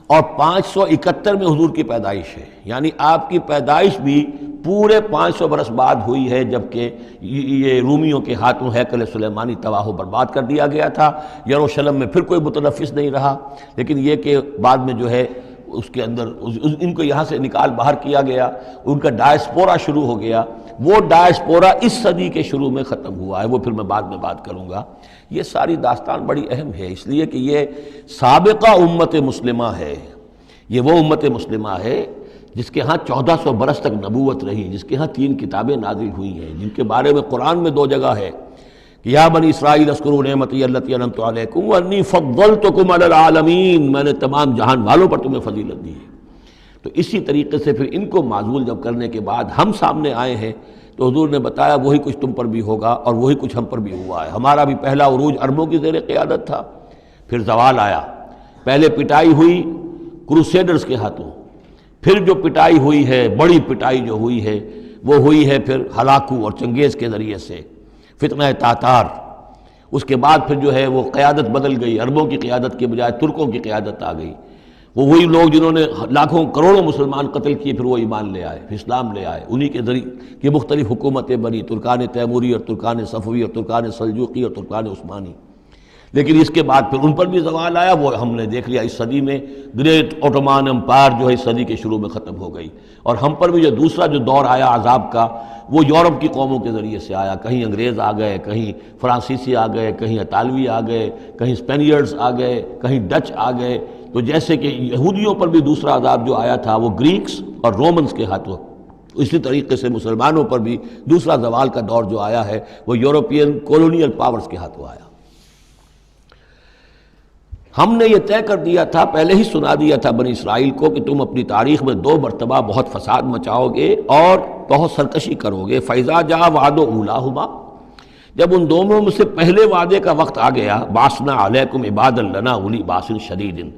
اور 571 میں حضور کی پیدائش ہے، یعنی آپ کی پیدائش بھی پورے 500 برس بعد ہوئی ہے، جبکہ یہ رومیوں کے ہاتھوں ہیکل سلیمانی تباہ و برباد کر دیا گیا تھا۔ یروشلم میں پھر کوئی متنفس نہیں رہا، لیکن یہ کہ بعد میں جو ہے اس کے اندر ان کو یہاں سے نکال باہر کیا گیا، ان کا ڈائسپورا شروع ہو گیا۔ وہ ڈائسپورا اس صدی کے شروع میں ختم ہوا ہے، وہ پھر میں بعد میں بات کروں گا۔ یہ ساری داستان بڑی اہم ہے، اس لیے کہ یہ سابقہ امت مسلمہ ہے۔ یہ وہ امت مسلمہ ہے جس کے ہاں 1400 برس تک نبوت رہی، جس کے ہاں 3 کتابیں نازل ہوئی ہیں، جن کے بارے میں قرآن میں 2 جگہ ہے کہ یا بنی اسرائیل اذکروا نعمتی التی انعمت علیکم وانی فضلتکم علی العالمین، میں نے تمام جہان والوں پر تمہیں فضیلت دی ہے۔ تو اسی طریقے سے پھر ان کو معزول جب کرنے کے بعد ہم سامنے آئے ہیں تو حضور نے بتایا وہی کچھ تم پر بھی ہوگا اور وہی کچھ ہم پر بھی ہوا ہے۔ ہمارا بھی پہلا عروج عربوں کی زیر قیادت تھا، پھر زوال آیا۔ پہلے پٹائی ہوئی کروسیڈرز کے ہاتھوں، پھر جو پٹائی ہوئی ہے، بڑی پٹائی جو ہوئی ہے وہ ہوئی ہے پھر ہلاکو اور چنگیز کے ذریعے سے، فتنہ تاتار۔ اس کے بعد پھر جو ہے وہ قیادت بدل گئی، عربوں کی قیادت کے بجائے ترکوں کی قیادت آ گئی۔ وہ وہی لوگ جنہوں نے لاکھوں کروڑوں مسلمان قتل کیے پھر وہ ایمان لے آئے، اسلام لے آئے، انہی کے ذریعے کی مختلف حکومتیں بنی، ترکان تیموری اور ترکان صفوی اور ترکان سلجوقی اور ترکان عثمانی۔ لیکن اس کے بعد پھر ان پر بھی زوال آیا، وہ ہم نے دیکھ لیا اس صدی میں گریٹ اوٹومان امپائر جو ہے اس صدی کے شروع میں ختم ہو گئی، اور ہم پر بھی جو دوسرا جو دور آیا عذاب کا وہ یورپ کی قوموں کے ذریعے سے آیا۔ کہیں انگریز آ گئے، کہیں فرانسیسی آ گئے، کہیں اطالوی آ گئے، کہیں اسپینیئرز آ گئے، کہیں ڈچ آ گئے۔ تو جیسے کہ یہودیوں پر بھی دوسرا عذاب جو آیا تھا وہ گریکس اور رومنز کے ہاتھوں، اسی طریقے سے مسلمانوں پر بھی دوسرا زوال کا دور جو آیا ہے وہ یورپین کولونیل پاورز کے ہاتھوں آیا۔ ہم نے یہ طے کر دیا تھا، پہلے ہی سنا دیا تھا بنی اسرائیل کو کہ تم اپنی تاریخ میں 2 مرتبہ بہت فساد مچاؤ گے اور بہت سرکشی کرو گے۔ فَإِذَا جَاءَ وَعْدُ أُولَاهُمَا، جب ان دونوں میں سے پہلے وعدے کا وقت آ گیا، بَعَثْنَا عَلَيْكُمْ عِبَادًا لَنَا أُولِي بَأْسٍ شَدِيدٍ،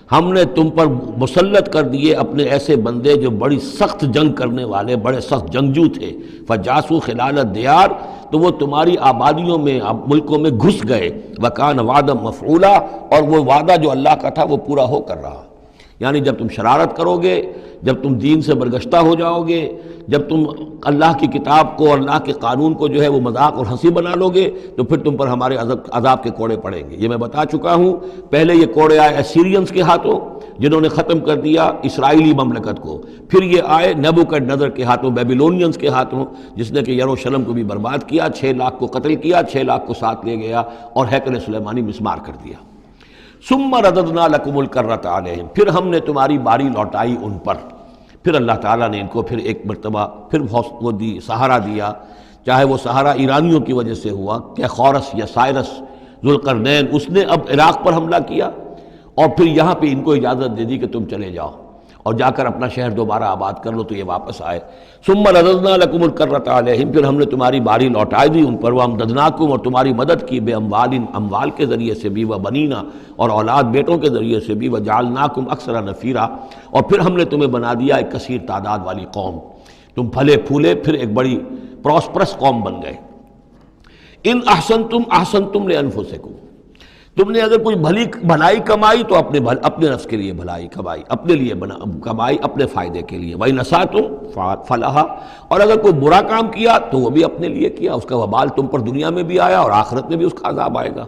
ہم نے تم پر مسلط کر دیے اپنے ایسے بندے جو بڑی سخت جنگ کرنے والے، بڑے سخت جنگجو تھے۔ فَجَاسُوا خِلَالَ الدِّيَارِ، تو وہ تمہاری آبادیوں میں، ملکوں میں گھس گئے۔ وَكَانَ وَعْدًا مَفْعُولًا، اور وہ وعدہ جو اللہ کا تھا وہ پورا ہو کر رہا۔ یعنی جب تم شرارت کرو گے، جب تم دین سے برگشتہ ہو جاؤ گے، جب تم اللہ کی کتاب کو اور اللہ کے قانون کو جو ہے وہ مذاق اور ہنسی بنا لو گے، تو پھر تم پر ہمارے عذاب کے کوڑے پڑیں گے۔ یہ میں بتا چکا ہوں، پہلے یہ کوڑے آئے اسیرینز کے ہاتھوں جنہوں نے ختم کر دیا اسرائیلی مملکت کو، پھر یہ آئے نیبوکڈنیزر کے ہاتھوں، بیبیلونینز کے ہاتھوں، جس نے کہ یروشلم کو بھی برباد کیا، 6 لاکھ کو قتل کیا، 6 لاکھ کو ساتھ لے گیا اور ہیکل سلیمانی مسمار کر دیا۔ ثم رددنا لکم الکرۃ علیہم، پھر ہم نے تمہاری باری لوٹائی ان پر۔ پھر اللہ تعالیٰ نے ان کو پھر ایک مرتبہ پھر وہ دی، سہارا دیا، چاہے وہ سہارا ایرانیوں کی وجہ سے ہوا کہ خورس یا سائرس ذوالقرنین، اس نے اب عراق پر حملہ کیا اور پھر یہاں پہ ان کو اجازت دے دی کہ تم چلے جاؤ اور جا کر اپنا شہر دوبارہ آباد کر لو، تو یہ واپس آئے۔ ثم رددنا لکم الکرۃ علیہم، پھر ہم نے تمہاری باری لوٹائی دی ان پر، وامددناکم، اور تمہاری مدد کی، بے اموال، اموال کے ذریعے سے بھی، وبنینا، اور اولاد بیٹوں کے ذریعے سے بھی، وجعلناکم اکثر نفیرا، اور پھر ہم نے تمہیں بنا دیا ایک کثیر تعداد والی قوم، تم پھلے پھولے پھر ایک بڑی پراسپرس قوم بن گئے۔ ان احسنتم احسنتم لانفسکم، تم نے اگر کوئی بھلائی کمائی تو اپنے نفس کے لیے بھلائی کمائی، اپنے لیے کمائی، اپنے فائدے کے لیے۔ وَإِنْ أَسَأْتُمْ فَلَهَا، اور اگر کوئی برا کام کیا تو وہ بھی اپنے لیے کیا، اس کا وبال تم پر دنیا میں بھی آیا اور آخرت میں بھی اس کا عذاب آئے گا۔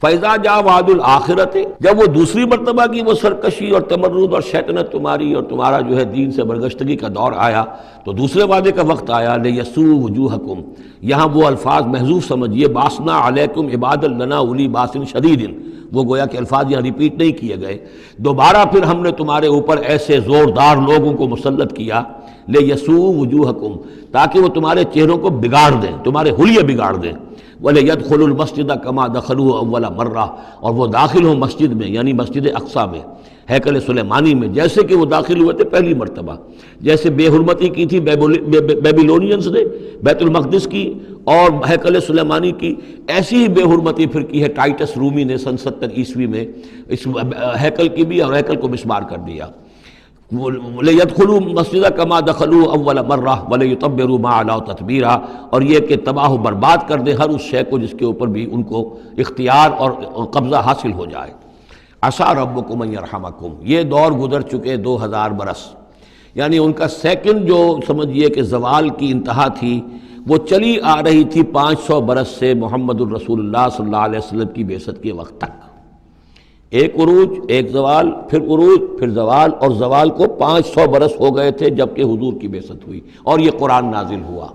فَإِذَا جَاءَ وَعْدُ الْآخِرَةِ، جب وہ دوسری مرتبہ کی وہ سرکشی اور تمرد اور شیطنت تمہاری اور تمہارا جو ہے دین سے برگشتگی کا دور آیا، تو دوسرے وعدے کا وقت آیا، لِيَسُوءُ وُجُوهَكُمْ، یہاں وہ الفاظ محذوف سمجھیے، بَعَثْنَا عَلَيْكُمْ عِبَادًا لَنَا أُولِي بَأْسٍ شَدِيدٍ، وہ گویا کہ الفاظ یہاں ریپیٹ نہیں کیے گئے۔ دوبارہ پھر ہم نے تمہارے اوپر ایسے زوردار لوگوں کو مسلط کیا، لِيَسُوءُ وُجُوهَكُمْ، تاکہ وہ تمہارے چہروں کو بگاڑ دیں، تمہارے حلیے بگاڑ دیں۔ وَلِيَدْخُلُوا الْمَسْجِدَ كَمَا دَخَلُوهُ أَوَّلَ مَرَّةٍ، اور وہ داخل ہوں مسجد میں، یعنی مسجد اقصیٰ میں، ہیکل سلیمانی میں، جیسے کہ وہ داخل ہوئے تھے پہلی مرتبہ۔ جیسے بے حرمتی کی تھی بیبیلونینز نے بیت المقدس کی اور ہیکل سلیمانی کی، ایسی ہی بے حرمتی پھر کی ہے ٹائٹس رومی نے سن 70 عیسوی میں اس ہیکل کی بھی، اور ہیکل کو مسمار کر دیا۔ لِيَدْخُلُوا الْمَسْجِدَ كَمَا دَخَلُوهُ أَوَّلَ مَرَّةٍ وَلِيُتَبِّرُوا مَا عَلَوْا تَتْبِيرًا، اور یہ کہ تباہ و برباد کر دیں ہر اس شے کو جس کے اوپر بھی ان کو اختیار اور قبضہ حاصل ہو جائے۔ عَسَىٰ رَبُّكُمْ أَن يَرْحَمَكُمْ، یہ دور گزر چکے 2000 برس، یعنی ان کا سیکنڈ جو سمجھیے کہ زوال کی انتہا تھی وہ چلی آ رہی تھی 500 برس سے محمد الرسول اللہ صلی اللہ علیہ وسلم کی بعثت کے وقت تک۔ ایک عروج، ایک زوال، پھر عروج، پھر زوال، اور زوال کو 500 برس ہو گئے تھے جب کہ حضور کی بعثت ہوئی اور یہ قرآن نازل ہوا۔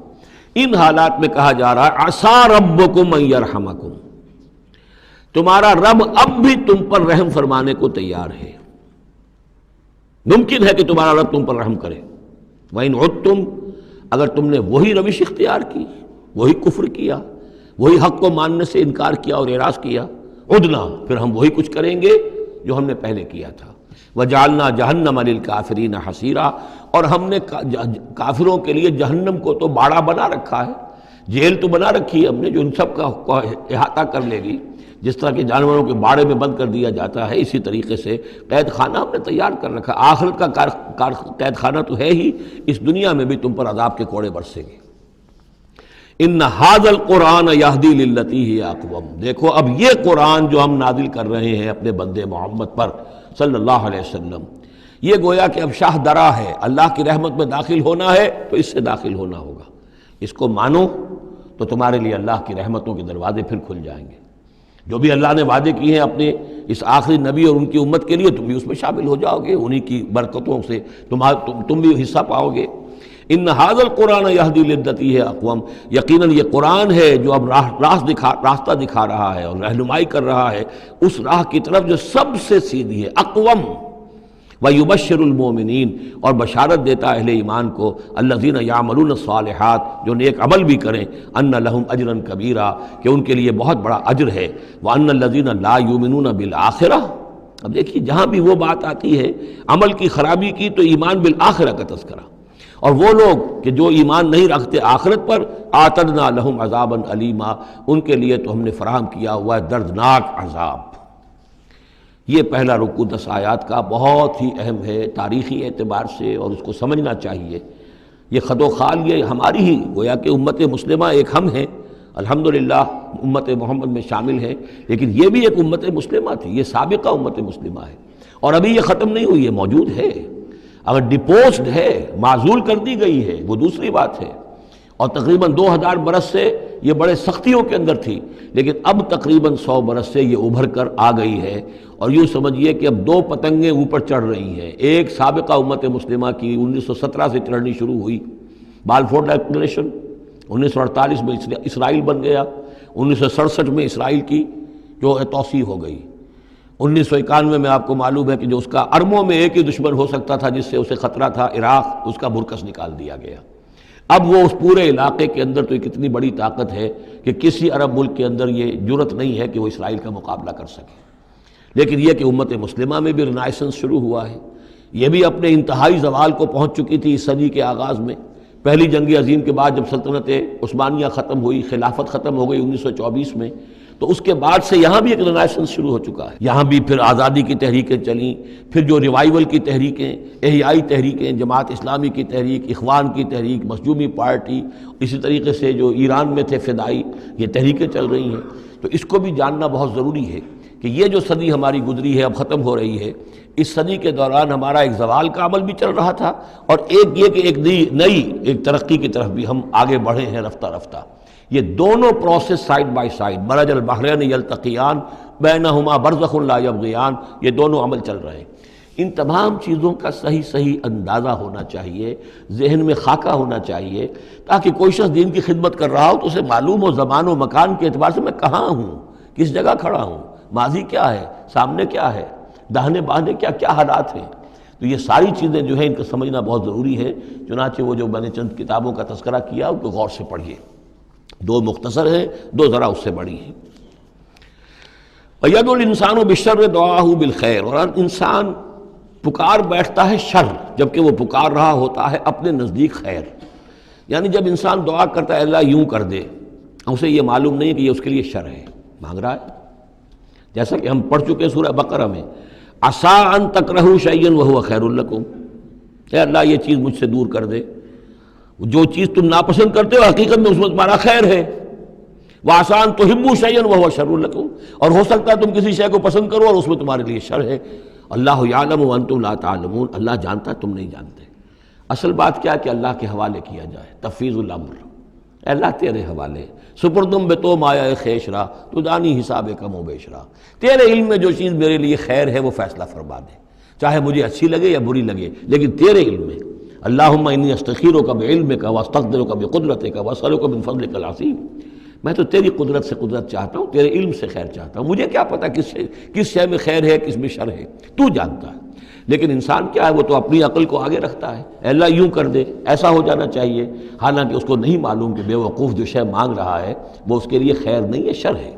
ان حالات میں کہا جا رہا ہے عسیٰ ربکم ان یرحمکم، تمہارا رب اب بھی تم پر رحم فرمانے کو تیار ہے، ممکن ہے کہ تمہارا رب تم پر رحم کرے۔ وَإِنْ عُدْتُمْ، اگر تم نے وہی روش اختیار کی، وہی کفر کیا، وہی حق کو ماننے سے انکار کیا اور اعراض کیا، عدنا، پھر ہم وہی کچھ کریں گے جو ہم نے پہلے کیا تھا۔ وَجَعَلْنَا جَهَنَّمَ لِلْكَافِرِينَ حَصِيرًا، اور ہم نے کافروں کے لیے جہنم کو تو باڑا بنا رکھا ہے، جیل تو بنا رکھی ہے ہم نے جو ان سب کا احاطہ کر لے گی۔ جس طرح کہ جانوروں کے باڑے میں بند کر دیا جاتا ہے، اسی طریقے سے قید خانہ ہم نے تیار کر رکھا۔ آخرت کا قید خانہ تو ہے ہی، اس دنیا میں بھی تم پر عذاب کے کوڑے برسیں گے۔ ان ھذا القرآن یہدی للتی ہی اقوم، دیکھو اب یہ قرآن جو ہم نازل کر رہے ہیں اپنے بندے محمد پر صلی اللہ علیہ وسلم، یہ گویا کہ اب شاہ درا ہے، اللہ کی رحمت میں داخل ہونا ہے تو اس سے داخل ہونا ہوگا، اس کو مانو تو تمہارے لیے اللہ کی رحمتوں کے دروازے پھر کھل جائیں گے۔ جو بھی اللہ نے وعدے کیے ہیں اپنے اس آخری نبی اور ان کی امت کے لیے، تم بھی اس میں شامل ہو جاؤ گے، انہی کی برکتوں سے تم بھی حصہ پاؤ گے۔ ان ھذا القرآن یہدی للتی ہے اقوم، یقیناً یہ قرآن ہے جو اب راستہ دکھا رہا ہے اور رہنمائی کر رہا ہے اس راہ کی طرف جو سب سے سیدھی ہے، اقوم۔ وَيُبَشِّرُ الْمُؤْمِنِينَ، اور بشارت دیتا اہل ایمان کو، الذین یعملون الصالحات، جو نیک عمل بھی کریں، ان لہم اجرا کبیرا، کہ ان کے لیے بہت بڑا اجر ہے، وَأَنَّ الَّذِينَ لَا يُؤْمِنُونَ بِالْآخِرَةِ۔ اب دیکھیے جہاں بھی وہ بات آتی ہے عمل کی خرابی کی تو ایمان بالآخرہ کا تذکرہ، اور وہ لوگ کہ جو ایمان نہیں رکھتے آخرت پر، اعتدنا لہم عذابا علیما، ان کے لیے تو ہم نے فراہم کیا ہوا ہے دردناک عذاب۔ یہ پہلا رکوع 10 آیات کا بہت ہی اہم ہے تاریخی اعتبار سے، اور اس کو سمجھنا چاہیے۔ یہ خد و خال یہ ہماری ہی گویا کہ امت مسلمہ ایک ہم ہیں، الحمدللہ امت محمد میں شامل ہیں، لیکن یہ بھی ایک امت مسلمہ تھی، یہ سابقہ امت مسلمہ ہے، اور ابھی یہ ختم نہیں ہوئی ہے، موجود ہے۔ اگر ڈپوزڈ ہے، معزول کر دی گئی ہے، وہ دوسری بات ہے، اور تقریباً 2000 برس سے یہ بڑے سختیوں کے اندر تھی، لیکن اب تقریباً 100 برس سے یہ ابھر کر آ گئی ہے، اور یوں سمجھیے کہ اب 2 پتنگیں اوپر چڑھ رہی ہیں۔ ایک سابقہ امت مسلمہ کی 1917 سے چڑھنی شروع ہوئی، بالفور ڈکلریشن، 1948 میں اسرائیل بن گیا، 1967 میں اسرائیل کی جو ہے توسیع ہو گئی، 1991 میں آپ کو معلوم ہے کہ جو اس کا اربوں میں ایک ہی دشمن ہو سکتا تھا جس سے اسے خطرہ تھا، عراق، اس کا برکس نکال دیا گیا۔ اب وہ اس پورے علاقے کے اندر تو ایک اتنی بڑی طاقت ہے کہ کسی عرب ملک کے اندر یہ جرت نہیں ہے کہ وہ اسرائیل کا مقابلہ کر سکے۔ لیکن یہ کہ امت مسلمہ میں بھی رنائسنس شروع ہوا ہے، یہ بھی اپنے انتہائی زوال کو پہنچ چکی تھی اس صدی کے آغاز میں۔ پہلی جنگ عظیم کے بعد جب سلطنت عثمانیہ ختم ہوئی، خلافت ختم ہو گئی 1924 میں، تو اس کے بعد سے یہاں بھی ایک رنائسنس شروع ہو چکا ہے۔ یہاں بھی پھر آزادی کی تحریکیں چلیں، پھر جو ریوائیول کی تحریکیں، احیائی تحریکیں، جماعت اسلامی کی تحریک، اخوان کی تحریک، مخزومی پارٹی، اسی طریقے سے جو ایران میں تھے فدائی، یہ تحریکیں چل رہی ہیں۔ تو اس کو بھی جاننا بہت ضروری ہے کہ یہ جو صدی ہماری گزری ہے، اب ختم ہو رہی ہے، اس صدی کے دوران ہمارا ایک زوال کا عمل بھی چل رہا تھا، اور ایک یہ کہ ایک نئی ایک ترقی کی طرف بھی ہم آگے بڑھے ہیں رفتہ رفتہ۔ یہ دونوں پروسیس سائیڈ بائی سائیڈ، مرج البحرین یلتقیان بینہما برزخ لا یبغیان، یہ دونوں عمل چل رہے ہیں۔ ان تمام چیزوں کا صحیح اندازہ ہونا چاہیے، ذہن میں خاکہ ہونا چاہیے، تاکہ کوئی شخص دین کی خدمت کر رہا ہو تو اسے معلوم ہو زمان و مکان کے اعتبار سے میں کہاں ہوں، کس جگہ کھڑا ہوں، ماضی کیا ہے، سامنے کیا ہے، داہنے بائیں کیا حالات ہیں۔ تو یہ ساری چیزیں جو ہیں ان کو سمجھنا بہت ضروری ہے۔ چنانچہ وہ جو میں نے چند کتابوں کا تذکرہ کیا ان کو غور سے پڑھیے، 2 مختصر ہیں، 2 ذرا اس سے بڑی ہیں۔ وَيَدْعُو الْإِنسَانُ بِالشَّرِّ دُعَاءَهُ بِالْخَيْرِ، اور انسان پکار بیٹھتا ہے شر جبکہ وہ پکار رہا ہوتا ہے اپنے نزدیک خیر۔ یعنی جب انسان دعا کرتا ہے اللہ یوں کر دے، اسے یہ معلوم نہیں کہ یہ اس کے لیے شر ہے، مانگ رہا ہے۔ جیسا کہ ہم پڑھ چکے سورہ بقرہ میں، عَسَىٰ أَن تَكْرَهُوا شَيْئًا وَهُوَ خَيْرٌ لَكُمْ، اے اللہ یہ چیز مجھ سے دور کر دے، جو چیز تم ناپسند کرتے ہو حقیقت میں اس میں تمہارا خیر ہے۔ وَعَسَىٰ أَن تُحِبُّوا شَيْئًا وَهُوَ شَرٌّ لَكُمْ، اور ہو سکتا ہے تم کسی شے کو پسند کرو اور اس میں تمہارے لیے شر ہے۔ اللہ یعلم وانتم لا تعلمون، اللہ جانتا ہے تم نہیں جانتے۔ اصل بات کیا کہ اللہ کے حوالے کیا جائے، تفویض الامر، اے اللہ تیرے حوالے، سپردم بے تو مایا خیشرا تو دانی حساب کم و بیشرا، تیرے علم میں جو چیز میرے لیے خیر ہے وہ فیصلہ فرما دے، چاہے مجھے اچھی لگے یا بری لگے، لیکن تیرے علم میں۔ اللہم انی استخیرک بعلمک واستقدرک بقدرتک واسألک من فضلک العظیم، میں تو تیری قدرت سے قدرت چاہتا ہوں، تیرے علم سے خیر چاہتا ہوں، مجھے کیا پتہ کس شے میں خیر ہے کس میں شر ہے، تو جانتا ہے۔ لیکن انسان کیا ہے، وہ تو اپنی عقل کو آگے رکھتا ہے، اے اللہ یوں کر دے، ایسا ہو جانا چاہیے، حالانکہ اس کو نہیں معلوم کہ بے وقوف جو شے مانگ رہا ہے وہ اس کے لیے خیر نہیں ہے، شر ہے۔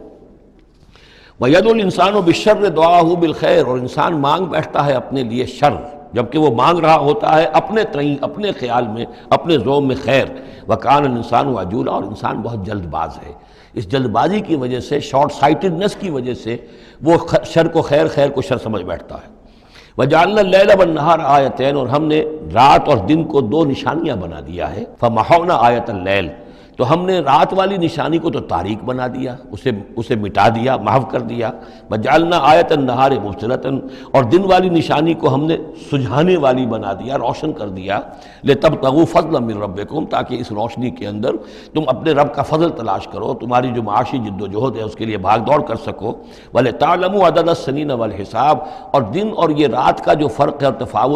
وَيَدْعُو الْإِنسَانُ بِالشَّرِّ دُعَاءَهُ بِالْخَيْرِ، اور انسان مانگ بیٹھتا ہے اپنے لیے شر جبکہ وہ مانگ رہا ہوتا ہے اپنے تئیں، اپنے خیال میں، اپنے ذوق میں خیر۔ وَكَانَ الْإِنسَانُ عَجُولًا، اور انسان بہت جلد باز ہے، اس جلد بازی کی وجہ سے، شارٹ سائٹڈنس کی وجہ سے وہ شر کو خیر، خیر کو شر سمجھ بیٹھتا ہے۔ وَجَعَلْنَا اللَّيْلَ وَالنَّهَارَ آیَتَيْنِ، اور ہم نے رات اور دن کو 2 نشانیاں بنا دیا ہے۔ فَمَحَوْنَا آیَةَ اللَّيْلِ، تو ہم نے رات والی نشانی کو تو تاریک بنا دیا، اسے مٹا دیا، محو کر دیا۔ وجعلنا آیۃ النہار مبصرۃ، اور دن والی نشانی کو ہم نے سجھانے والی بنا دیا، روشن کر دیا۔ لتبتغوا فضلا من ربکم، تاکہ اس روشنی کے اندر تم اپنے رب کا فضل تلاش کرو، تمہاری جو معاشی جد و جہد ہے اس کے لیے بھاگ دوڑ کر سکو۔ ولتعلموا عدد السنین والحساب، اور دن اور یہ رات کا جو فرق ہے اور تفاوت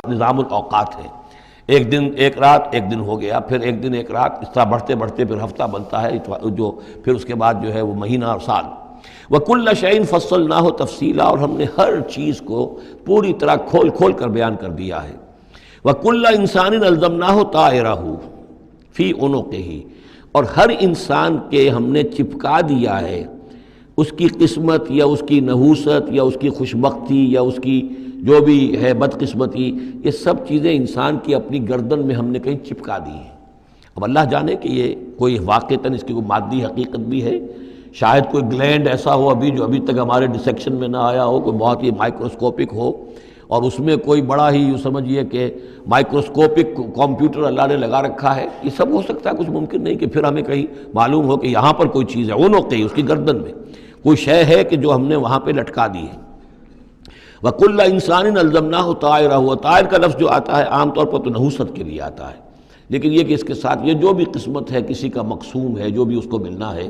نظام الاوقات ہے، ایک دن ایک رات ایک دن ہو گیا، پھر ایک دن ایک رات، اس طرح بڑھتے بڑھتے پھر ہفتہ بنتا ہے، جو پھر اس کے بعد جو ہے وہ مہینہ اور سال۔ وَكُلَّ شَيْءٍ فَصَّلْنَاهُ تَفْصِيلًا، اور ہم نے ہر چیز کو پوری طرح کھول کھول کر بیان کر دیا ہے۔ وَكُلَّ إِنسَانٍ أَلْزَمْنَاهُ طَائِرَهُ فِي عُنُقِهِ، اور ہر انسان کے ہم نے چپکا دیا ہے اس کی قسمت یا اس کی نحوست یا اس کی خوشبختی یا اس کی جو بھی ہے بدقسمتی، یہ سب چیزیں انسان کی اپنی گردن میں ہم نے کہیں چپکا دی ہیں۔ اب اللہ جانے کہ یہ کوئی واقعتاً اس کی کوئی مادی حقیقت بھی ہے، شاید کوئی گلینڈ ایسا ہو ابھی جو ابھی تک ہمارے ڈسیکشن میں نہ آیا ہو، کوئی بہت ہی مائکروسکوپک ہو، اور اس میں کوئی بڑا ہی یوں سمجھیے کہ مائکروسکوپک کمپیوٹر اللہ نے لگا رکھا ہے۔ یہ سب ہو سکتا ہے، کچھ ممکن نہیں کہ پھر ہمیں کہیں معلوم ہو کہ یہاں پر کوئی چیز ہے، اونوقی اس کی گردن میں کوئی شے ہے کہ جو ہم نے وہاں پہ لٹکا دی ہے۔ وَكُلَّ إِنسَانٍ أَلْزَمْنَاهُ طَائِرَهُ، اور طائر کا لفظ جو آتا ہے عام طور پر تو نحوست کے لیے آتا ہے، لیکن یہ کہ اس کے ساتھ یہ جو بھی قسمت ہے، کسی کا مقسوم ہے، جو بھی اس کو ملنا ہے،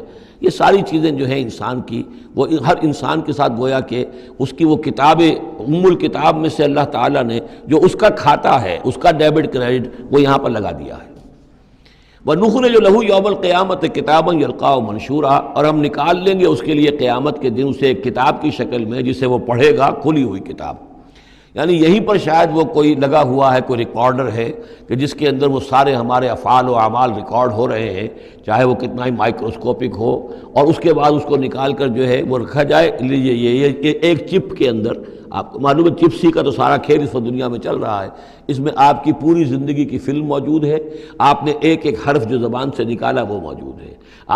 یہ ساری چیزیں جو ہیں انسان کی، وہ ہر انسان کے ساتھ گویا کہ اس کی وہ کتاب الکتاب میں سے اللہ تعالیٰ نے جو اس کا کھاتا ہے، اس کا ڈیبٹ کریڈٹ وہ یہاں پر لگا دیا ہے۔ وَنُخْرِجُ لَهُ يَوْمَ الْقِيَامَةِ كِتَابًا يَلْقَاهُ مَنشُورًا، اور ہم نکال لیں گے اس کے لیے قیامت کے دن اسے ایک کتاب کی شکل میں جسے وہ پڑھے گا، کھلی ہوئی کتاب۔ یعنی یہیں پر شاید وہ کوئی لگا ہوا ہے، کوئی ریکارڈر ہے کہ جس کے اندر وہ سارے ہمارے افعال و اعمال ریکارڈ ہو رہے ہیں، چاہے وہ کتنا ہی مائکروسکوپک ہو، اور اس کے بعد اس کو نکال کر جو ہے وہ رکھا جائے۔ یہ ایک چپ کے اندر، آپ کو معلوم ہے چپسی کا تو سارا کھیل اس دنیا میں چل رہا ہے، اس میں آپ کی پوری زندگی کی فلم موجود ہے، آپ نے ایک ایک حرف جو زبان سے نکالا وہ موجود ہے،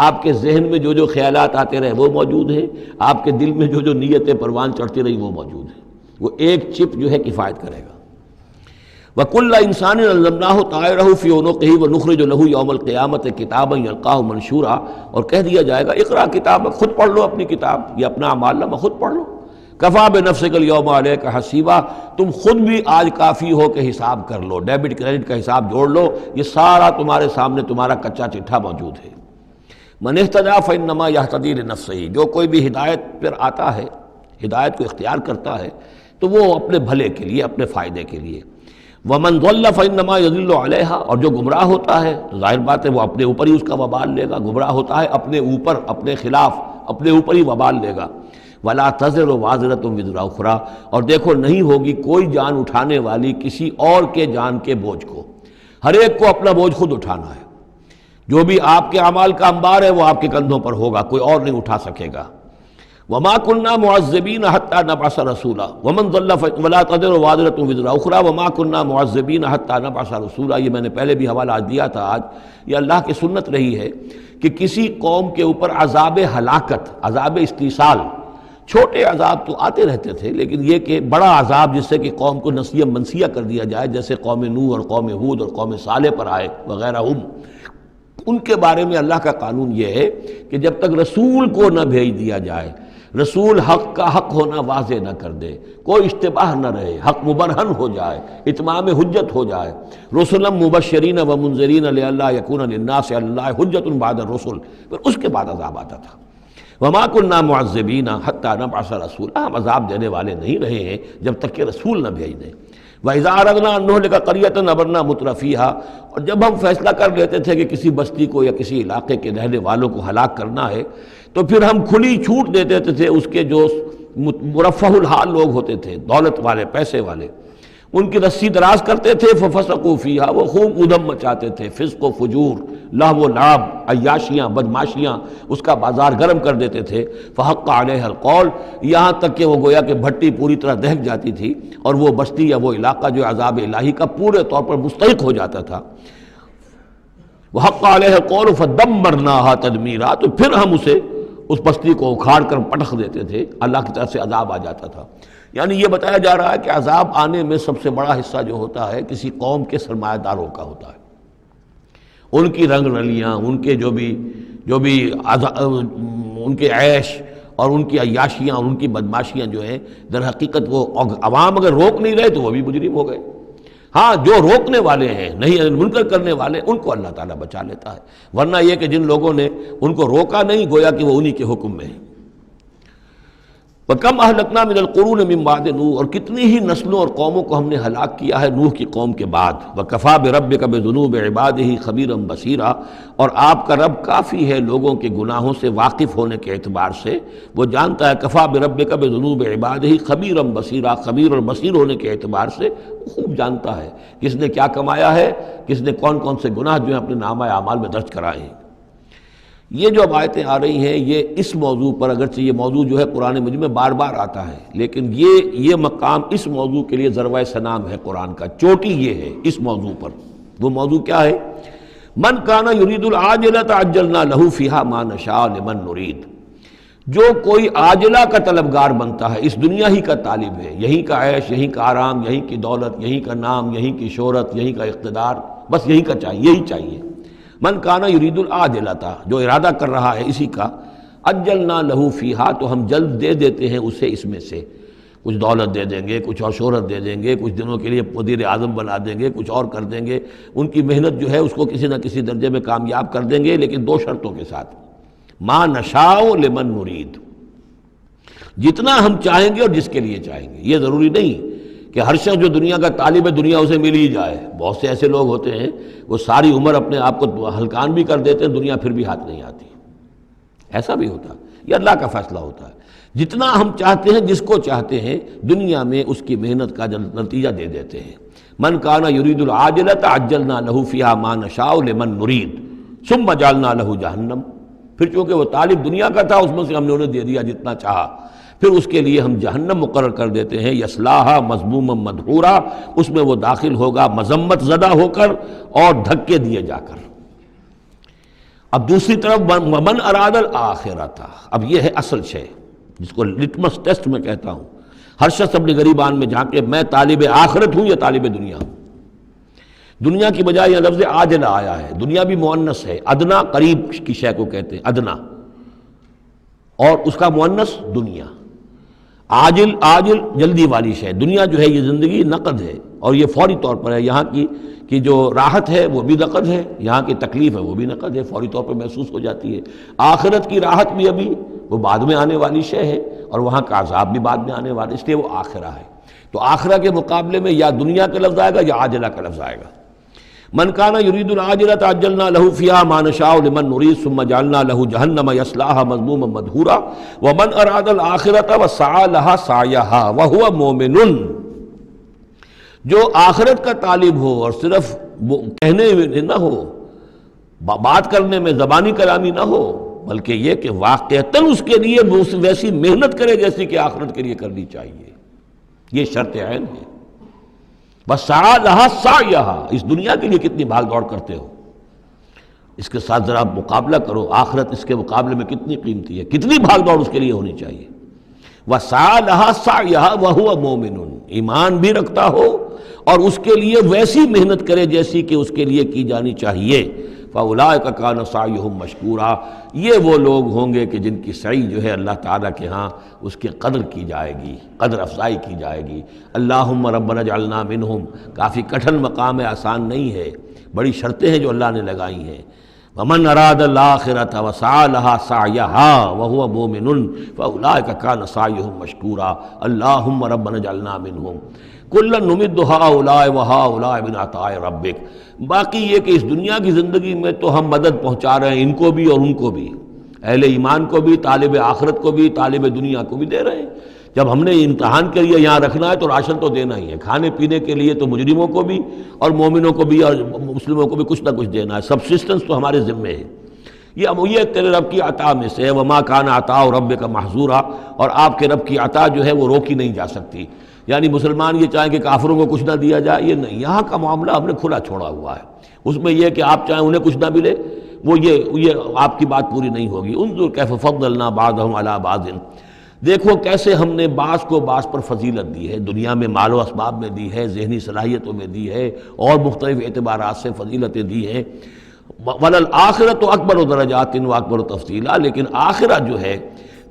آپ کے ذہن میں جو جو خیالات آتے رہے وہ موجود ہے، آپ کے دل میں جو جو نیتیں پروان چڑھتی رہی وہ موجود ہے۔ وہ ایک چپ جو ہے کفایت کرے گا۔ وَكُلَّ إِنسَانٍ أَلْزَمْنَاهُ طَائِرَهُ فِي عُنُقِهِ وَنُخْرِجُ لَهُ يَوْمَ الْقِيَامَةِ كِتَابًا يَلْقَاهُ مَنشُورًا، اور کہہ دیا جائے گا اقرأ کتابک، خود پڑھ لو اپنی کتاب، یہ اپنا اعمال نامہ خود پڑھ لو۔ کفیٰ بنفسک اليوم علیک حسیبا، تم خود بھی آج کافی ہو کہ حساب کر لو، ڈیبٹ کریڈٹ کا حساب جوڑ لو، یہ سارا تمہارے سامنے تمہارا کچا چٹھا موجود ہے۔ من اہتدی فإنما یہتدی لنفسہ، جو کوئی بھی ہدایت پر آتا ہے، ہدایت کو اختیار کرتا ہے تو وہ اپنے بھلے کے لیے، اپنے فائدے کے لیے۔ وَمَنْ ضَلَّ فَإِنَّمَا يَضِلُّ عَلَيْهَا، اور جو گمراہ ہوتا ہے تو ظاہر بات ہے وہ اپنے اوپر ہی اس کا وبال لے گا، گمراہ ہوتا ہے اپنے اوپر، اپنے خلاف، اپنے اوپر ہی وبال لے گا۔ وَلَا تَزِرُ وَازِرَةٌ وِزْرَ أُخْرَىٰ، اور دیکھو نہیں ہوگی کوئی جان اٹھانے والی کسی اور کے جان کے بوجھ کو، ہر ایک کو اپنا بوجھ خود اٹھانا ہے، جو بھی آپ کے اعمال کا انبار ہے وہ آپ کے کندھوں پر ہوگا، کوئی اور نہیں اٹھا سکے گا۔ وَمَا كُنَّا مُعَذِّبِينَ حَتَّىٰ نَبْعَثَ رَسُولًا وَمَنْ ضَلَّ وَلَا تَزِرُ وَازِرَةٌ وِزْرَ أُخْرَىٰ وَمَا كُنَّا مُعَذِّبِينَ حَتَّىٰ نَبْعَثَ رَسُولًا، یہ میں نے پہلے بھی حوالہ دیا تھا آج، یہ اللہ کی سنت رہی ہے کہ کسی قوم کے اوپر عذاب ہلاکت، عذاب استیصال، چھوٹے عذاب تو آتے رہتے تھے، لیکن یہ کہ بڑا عذاب جس سے کہ قوم کو نسیہ منسیہ کر دیا جائے، جیسے قوم نوح اور قوم ہود اور قوم صالح پر آئے وغیرہ، ان کے بارے میں اللہ کا قانون یہ ہے کہ جب تک رسول کو نہ بھیج دیا جائے، رسول حق کا حق ہونا واضح نہ کر دے، کوئی اشتباہ نہ رہے، حق مبرہن ہو جائے، اتمام حجت ہو جائے، رسلا مبشرین و منذرین لئلا یکون للناس علی اللہ حجت بعد الرسل، پھر اس کے بعد عذاب آتا تھا۔ وما كنا معذبین حتی نبعث رسولا، ہم عذاب دینے والے نہیں رہے ہیں جب تک کہ رسول نہ بھیج دیں۔ وَإِذَا أَرَدْنَا أَن نُهْلِكَ قَرْيَةً أَمَرْنَا مُتْرَفِيهَا، اور جب ہم فیصلہ کر لیتے تھے کہ کسی بستی کو یا کسی علاقے کے رہنے والوں کو ہلاک کرنا ہے تو پھر ہم کھلی چھوٹ دے دیتے تھے اس کے جو مرفہ الحال لوگ ہوتے تھے، دولت والے، پیسے والے، ان کی رسی دراز کرتے تھے، فَفَسَقُوا فِيهَا، وہ خوب ادھم مچاتے تھے، فسق و فجور، لہو و لعب، عیاشیاں، بدماشیاں، اس کا بازار گرم کر دیتے تھے۔ فحق علیہ القول، یہاں تک کہ وہ گویا کہ بھٹی پوری طرح دہک جاتی تھی اور وہ بستی یا وہ علاقہ جو عذاب الہی کا پورے طور پر مستحق ہو جاتا تھا۔ وحق علیہ القول فدمرناها تدمیرا، تو پھر ہم اسے، اس بستی کو اکھاڑ کر پٹخ دیتے تھے، اللہ کی طرف سے عذاب آ جاتا تھا۔ یعنی یہ بتایا جا رہا ہے کہ عذاب آنے میں سب سے بڑا حصہ جو ہوتا ہے کسی قوم کے سرمایہ داروں کا ہوتا ہے، ان کی رنگ رلیاں، ان کے جو بھی ان کے عیش اور ان کی عیاشیاں اور ان کی بدماشیاں جو ہیں، در حقیقت وہ عوام اگر روک نہیں رہے تو وہ بھی مجرم ہو گئے۔ ہاں جو روکنے والے ہیں، نہیں منکر کرنے والے، ان کو اللہ تعالیٰ بچا لیتا ہے، ورنہ یہ کہ جن لوگوں نے ان کو روکا نہیں، گویا کہ وہ انہی کے حکم میں ہیں۔ وَكَمْ أَهْلَكْنَا مِنَ الْقُرُونِ مِنْ بَعْدِ نوح، اور کتنی ہی نسلوں اور قوموں کو ہم نے ہلاک کیا ہے نوح کی قوم کے بعد۔ وَكَفَىٰ بِرَبِّكَ بِذُنُوبِ عِبَادِهِ خَبِيرًا بَصِيرًا، اور آپ کا رب کافی ہے لوگوں کے گناہوں سے واقف ہونے کے اعتبار سے، وہ جانتا ہے۔ کفا بربک بذنوب عبادہ خبیرا بصیرا، خبیر اور بصیر ہونے کے اعتبار سے خوب جانتا ہے کس نے کیا کمایا ہے، کس نے کون کون سے گناہ جو ہیں اپنے نامہ اعمال میں درج کرائے ہیں۔ یہ جو اب آیتیں آ رہی ہیں یہ اس موضوع پر، اگرچہ یہ موضوع جو ہے قرآن مجید میں بار بار آتا ہے، لیکن یہ مقام اس موضوع کے لیے ذروۂ سنام ہے قرآن کا، چوٹی یہ ہے اس موضوع پر۔ وہ موضوع کیا ہے؟ من کان یرید العاجلۃ عجلنا لہ فیہا ما نشاء لمن نرید، جو کوئی عاجلہ کا طلبگار بنتا ہے، اس دنیا ہی کا طالب ہے، یہیں کا عیش، یہیں کا آرام، یہیں کی دولت، یہیں کا نام، یہیں کی شہرت، یہیں کا اقتدار، بس یہی کا چاہیے، یہی چاہیے۔ من کانا یرید العاجلۃ، جو ارادہ کر رہا ہے اسی کا، عجلنا لہ فیہا، تو ہم جلد دے دیتے ہیں اسے اس میں سے، کچھ دولت دے دیں گے، کچھ اور شہرت دے دیں گے، کچھ دنوں کے لیے وزیر اعظم بنا دیں گے، کچھ اور کر دیں گے، ان کی محنت جو ہے اس کو کسی نہ کسی درجے میں کامیاب کر دیں گے، لیکن دو شرطوں کے ساتھ۔ ما نشاء لمن نرید، جتنا ہم چاہیں گے اور جس کے لیے چاہیں گے۔ یہ ضروری نہیں کہ ہر شخص جو دنیا کا طالب ہے دنیا اسے مل ہی جائے۔ بہت سے ایسے لوگ ہوتے ہیں وہ ساری عمر اپنے آپ کو ہلکان بھی کر دیتے ہیں، دنیا پھر بھی ہاتھ نہیں آتی، ایسا بھی ہوتا ہے۔ یہ اللہ کا فیصلہ ہوتا ہے، جتنا ہم چاہتے ہیں، جس کو چاہتے ہیں، دنیا میں اس کی محنت کا نتیجہ دے دیتے ہیں۔ من کانا یرید العاجلۃ عجلنا لہ فیہا ما نشاء لمن نرید ثم جعلنا لہ جہنم، پھر چونکہ وہ طالب دنیا کا تھا اس میں سے ہم نے انہیں دے دیا جتنا چاہا، پھر اس کے لیے ہم جہنم مقرر کر دیتے ہیں، یصلاھا مذموما مدحورا، اس میں وہ داخل ہوگا مذمت زدہ ہو کر اور دھکے دیے جا کر۔ اب دوسری طرف ومن اراد الآخرۃ، اب یہ ہے اصل شے جس کو لٹمس ٹیسٹ میں کہتا ہوں۔ ہر شخص اپنے گریبان میں جھانکے میں طالب آخرت ہوں یا طالب دنیا ہوں۔ دنیا کی بجائے یہ لفظ عاجلہ آیا ہے، دنیا بھی مؤنث ہے، ادنا قریب کی شے کو کہتے ہیں ادنا، اور اس کا مؤنث دنیا۔ عاجل جلدی والی شے، دنیا جو ہے یہ زندگی نقد ہے اور یہ فوری طور پر ہے، یہاں کی جو راحت ہے وہ بھی نقد ہے، یہاں کی تکلیف ہے وہ بھی نقد ہے، فوری طور پر محسوس ہو جاتی ہے۔ آخرت کی راحت بھی ابھی وہ بعد میں آنے والی شے ہے، اور وہاں کا عذاب بھی بعد میں آنے والا، اس لیے وہ آخرہ ہے۔ تو آخرہ کے مقابلے میں یا دنیا کا لفظ آئے گا یا عاجلہ کا لفظ آئے گا۔ من کان یرید العاجلۃ عجلنا لہ فیہا ما نشاء لمن نرید ثم جعلنا لہ جہنم یصلاھا مذموما مدحورا ومن اراد الآخرۃ وسعی لہا سعیہا وہو مومن، جو آخرت کا طالب ہو اور صرف کہنے میں نہ ہو، بات کرنے میں زبانی کلامی نہ ہو، بلکہ یہ کہ واقعتاً اس کے لیے ویسی محنت کرے جیسی کہ آخرت کے لیے کرنی چاہیے، یہ شرط عین ہے۔ بس سعی لہا سعیہا، اس دنیا کے لیے کتنی بھاگ دوڑ کرتے ہو، اس کے ساتھ ذرا مقابلہ کرو، آخرت اس کے مقابلے میں کتنی قیمتی ہے، کتنی بھاگ دوڑ اس کے لیے ہونی چاہیے۔ وَسَعَى لَهَا سَعْيَهَا وَهُوَ مُؤْمِنٌ، ایمان بھی رکھتا ہو اور اس کے لیے ویسی محنت کرے جیسی کہ اس کے لیے کی جانی چاہیے۔ فَأُولَٰئِكَ كَانَ سَعْيُهُمْ مَشْكُورًا، یہ وہ لوگ ہوں گے کہ جن کی سعی جو ہے اللہ تعالیٰ کے ہاں اس کی قدر کی جائے گی، قدر افزائی کی جائے گی۔ اللہم ربنا اجعلنا منہم، کافی کٹھن مقام ہے، آسان نہیں ہے، بڑی شرطیں ہیں جو اللہ نے لگائی ہیں۔ ومن اراد الآخرۃ وسعى لها سعیہا وہو مومن فاولئک کان سعیہم مشکورا اللہم ربنا اجعلنا منہم کلا نمد ہؤلاء وہؤلاء من عطاء ربک۔ باقی یہ کہ اس دنیا کی زندگی میں تو ہم مدد پہنچا رہے ہیں ان کو بھی اور ان کو بھی، اہل ایمان کو بھی، طالب آخرت کو بھی، طالب دنیا کو بھی دے رہے ہیں۔ جب ہم نے امتحان کے لیے یہاں رکھنا ہے تو راشن تو دینا ہی ہے، کھانے پینے کے لیے تو مجرموں کو بھی اور مومنوں کو بھی اور مسلموں کو بھی کچھ نہ کچھ دینا ہے، سبسسٹنس تو ہمارے ذمے ہے۔ یہ تیرے رب کی عطا میں سے ہے، وما کان عطاء ربک محظورا، اور آپ کے رب کی عطا جو ہے وہ روکی نہیں جا سکتی۔ یعنی مسلمان یہ چاہیں کہ کافروں کو کچھ نہ دیا جائے، یہ نہیں، یہاں کا معاملہ ہم نے کھلا چھوڑا ہوا ہے، اس میں یہ کہ آپ چاہیں انہیں کچھ نہ ملے، وہ یہ آپ کی بات پوری نہیں ہوگی۔ انظر کیف فضلنا بعضهم علی بعض، دیکھو کیسے ہم نے بعض کو بعض پر فضیلت دی ہے، دنیا میں مال و اسباب میں دی ہے، ذہنی صلاحیتوں میں دی ہے، اور مختلف اعتبارات سے فضیلتیں دی ہیں۔ وَلَلْآخِرَةُ أَكْبَرُ دَرَجَاتٍ وَأَكْبَرُ تَفْضِيلًا، لیکن آخرت جو ہے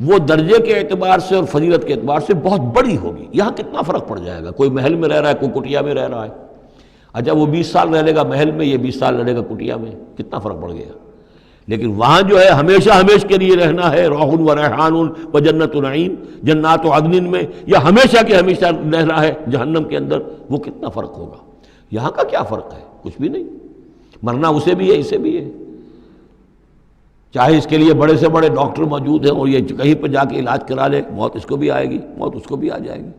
وہ درجے کے اعتبار سے اور فضیلت کے اعتبار سے بہت بڑی ہوگی۔ یہاں کتنا فرق پڑ جائے گا، کوئی محل میں رہ رہا ہے، کوئی کٹیا میں رہ رہا ہے۔ اچھا وہ 20 سال رہ لے گا محل میں، یہ 20 سال رہے گا کٹیا میں، کتنا فرق پڑ گیا۔ لیکن وہاں جو ہے ہمیشہ ہمیشہ کے لیے رہنا ہے، روح و ریحان و جنت نعیم، جنات و عدن میں، یا ہمیشہ کے ہمیشہ رہنا ہے جہنم کے اندر، وہ کتنا فرق ہوگا۔ یہاں کا کیا فرق ہے؟ کچھ بھی نہیں، مرنا اسے بھی ہے اسے بھی ہے، چاہے اس کے لیے بڑے سے بڑے ڈاکٹر موجود ہیں اور یہ کہیں پہ جا کے علاج کرا لے، موت اس کو بھی آئے گی، موت اس کو بھی آ جائے گی۔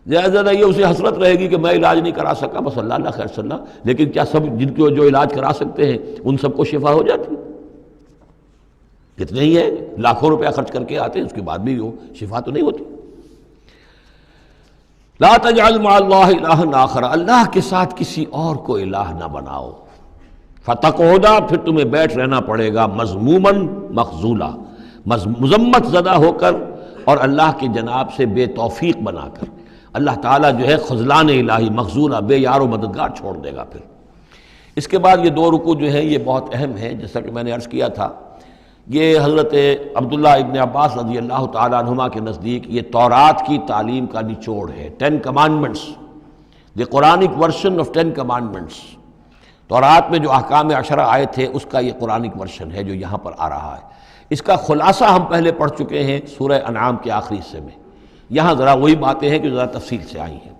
زیادہ یہ اسے حسرت رہے گی کہ میں علاج نہیں کرا سکا، بس اللہ اللہ خیر صلی اللہ، لیکن کیا سب جن کو جو علاج کرا سکتے ہیں ان سب کو شفا ہو جاتی؟ کتنے ہی ہیں لاکھوں روپیہ خرچ کر کے آتے ہیں، اس کے بعد بھی وہ شفا تو نہیں ہوتی۔ لا تجعل مع اللہ الہا آخر، اللہ کے ساتھ کسی اور کو الہ نہ بناؤ۔ فتقعدا، پھر تمہیں بیٹھ رہنا پڑے گا مذموما مخذولا، مذمت زدہ ہو کر اور اللہ کی جناب سے بے توفیق بنا کر۔ اللہ تعالیٰ جو ہے خذلان الہی، مخذولا، بے یار و مددگار چھوڑ دے گا۔ پھر اس کے بعد یہ 2 رکوع جو ہیں یہ بہت اہم ہیں، جیسا کہ میں نے عرض کیا تھا، یہ حضرت عبداللہ ابن عباس رضی اللہ تعالیٰ عنہما کے نزدیک یہ تورات کی تعلیم کا نچوڑ ہے، 10 commandments, the Quranic version of 10 commandments. تورات میں جو احکام 10 آئے تھے اس کا یہ قرآنک ورژن ہے جو یہاں پر آ رہا ہے۔ اس کا خلاصہ ہم پہلے پڑھ چکے ہیں سورہ انعام کے آخری حصے میں، یہاں ذرا وہی باتیں ہیں کہ ذرا تفصیل سے آئی ہیں۔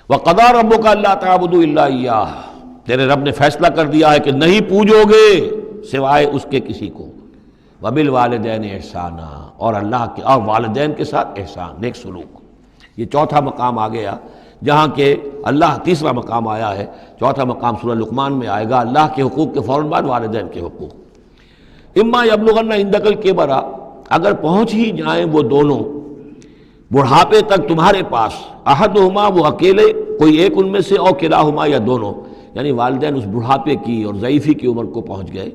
وَقَضَىٰ رَبُّكَ أَلَّا تَعْبُدُوا إِلَّا إِيَّاهُ، تیرے رب نے فیصلہ کر دیا ہے کہ نہیں پوجو گے سوائے اس کے کسی کو۔ وَبِالْوَالِدَيْنِ إِحْسَانًا، اور اللہ کے اور والدین کے ساتھ احسان، نیک سلوک۔ یہ چوتھا مقام آ گیا، جہاں کہ اللہ، تیسرا مقام آیا ہے، چوتھا مقام سورہ لقمان میں آئے گا، اللہ کے حقوق کے فوراً بعد والدین کے حقوق۔ اما یبلغن عندک الکبر، اگر پہنچ ہی جائیں وہ دونوں بڑھاپے تک تمہارے پاس، احدہما، وہ اکیلے، کوئی ایک ان میں سے، او کلاہما، یا دونوں، یعنی والدین اس بڑھاپے کی اور ضعیفی کی عمر کو پہنچ گئے،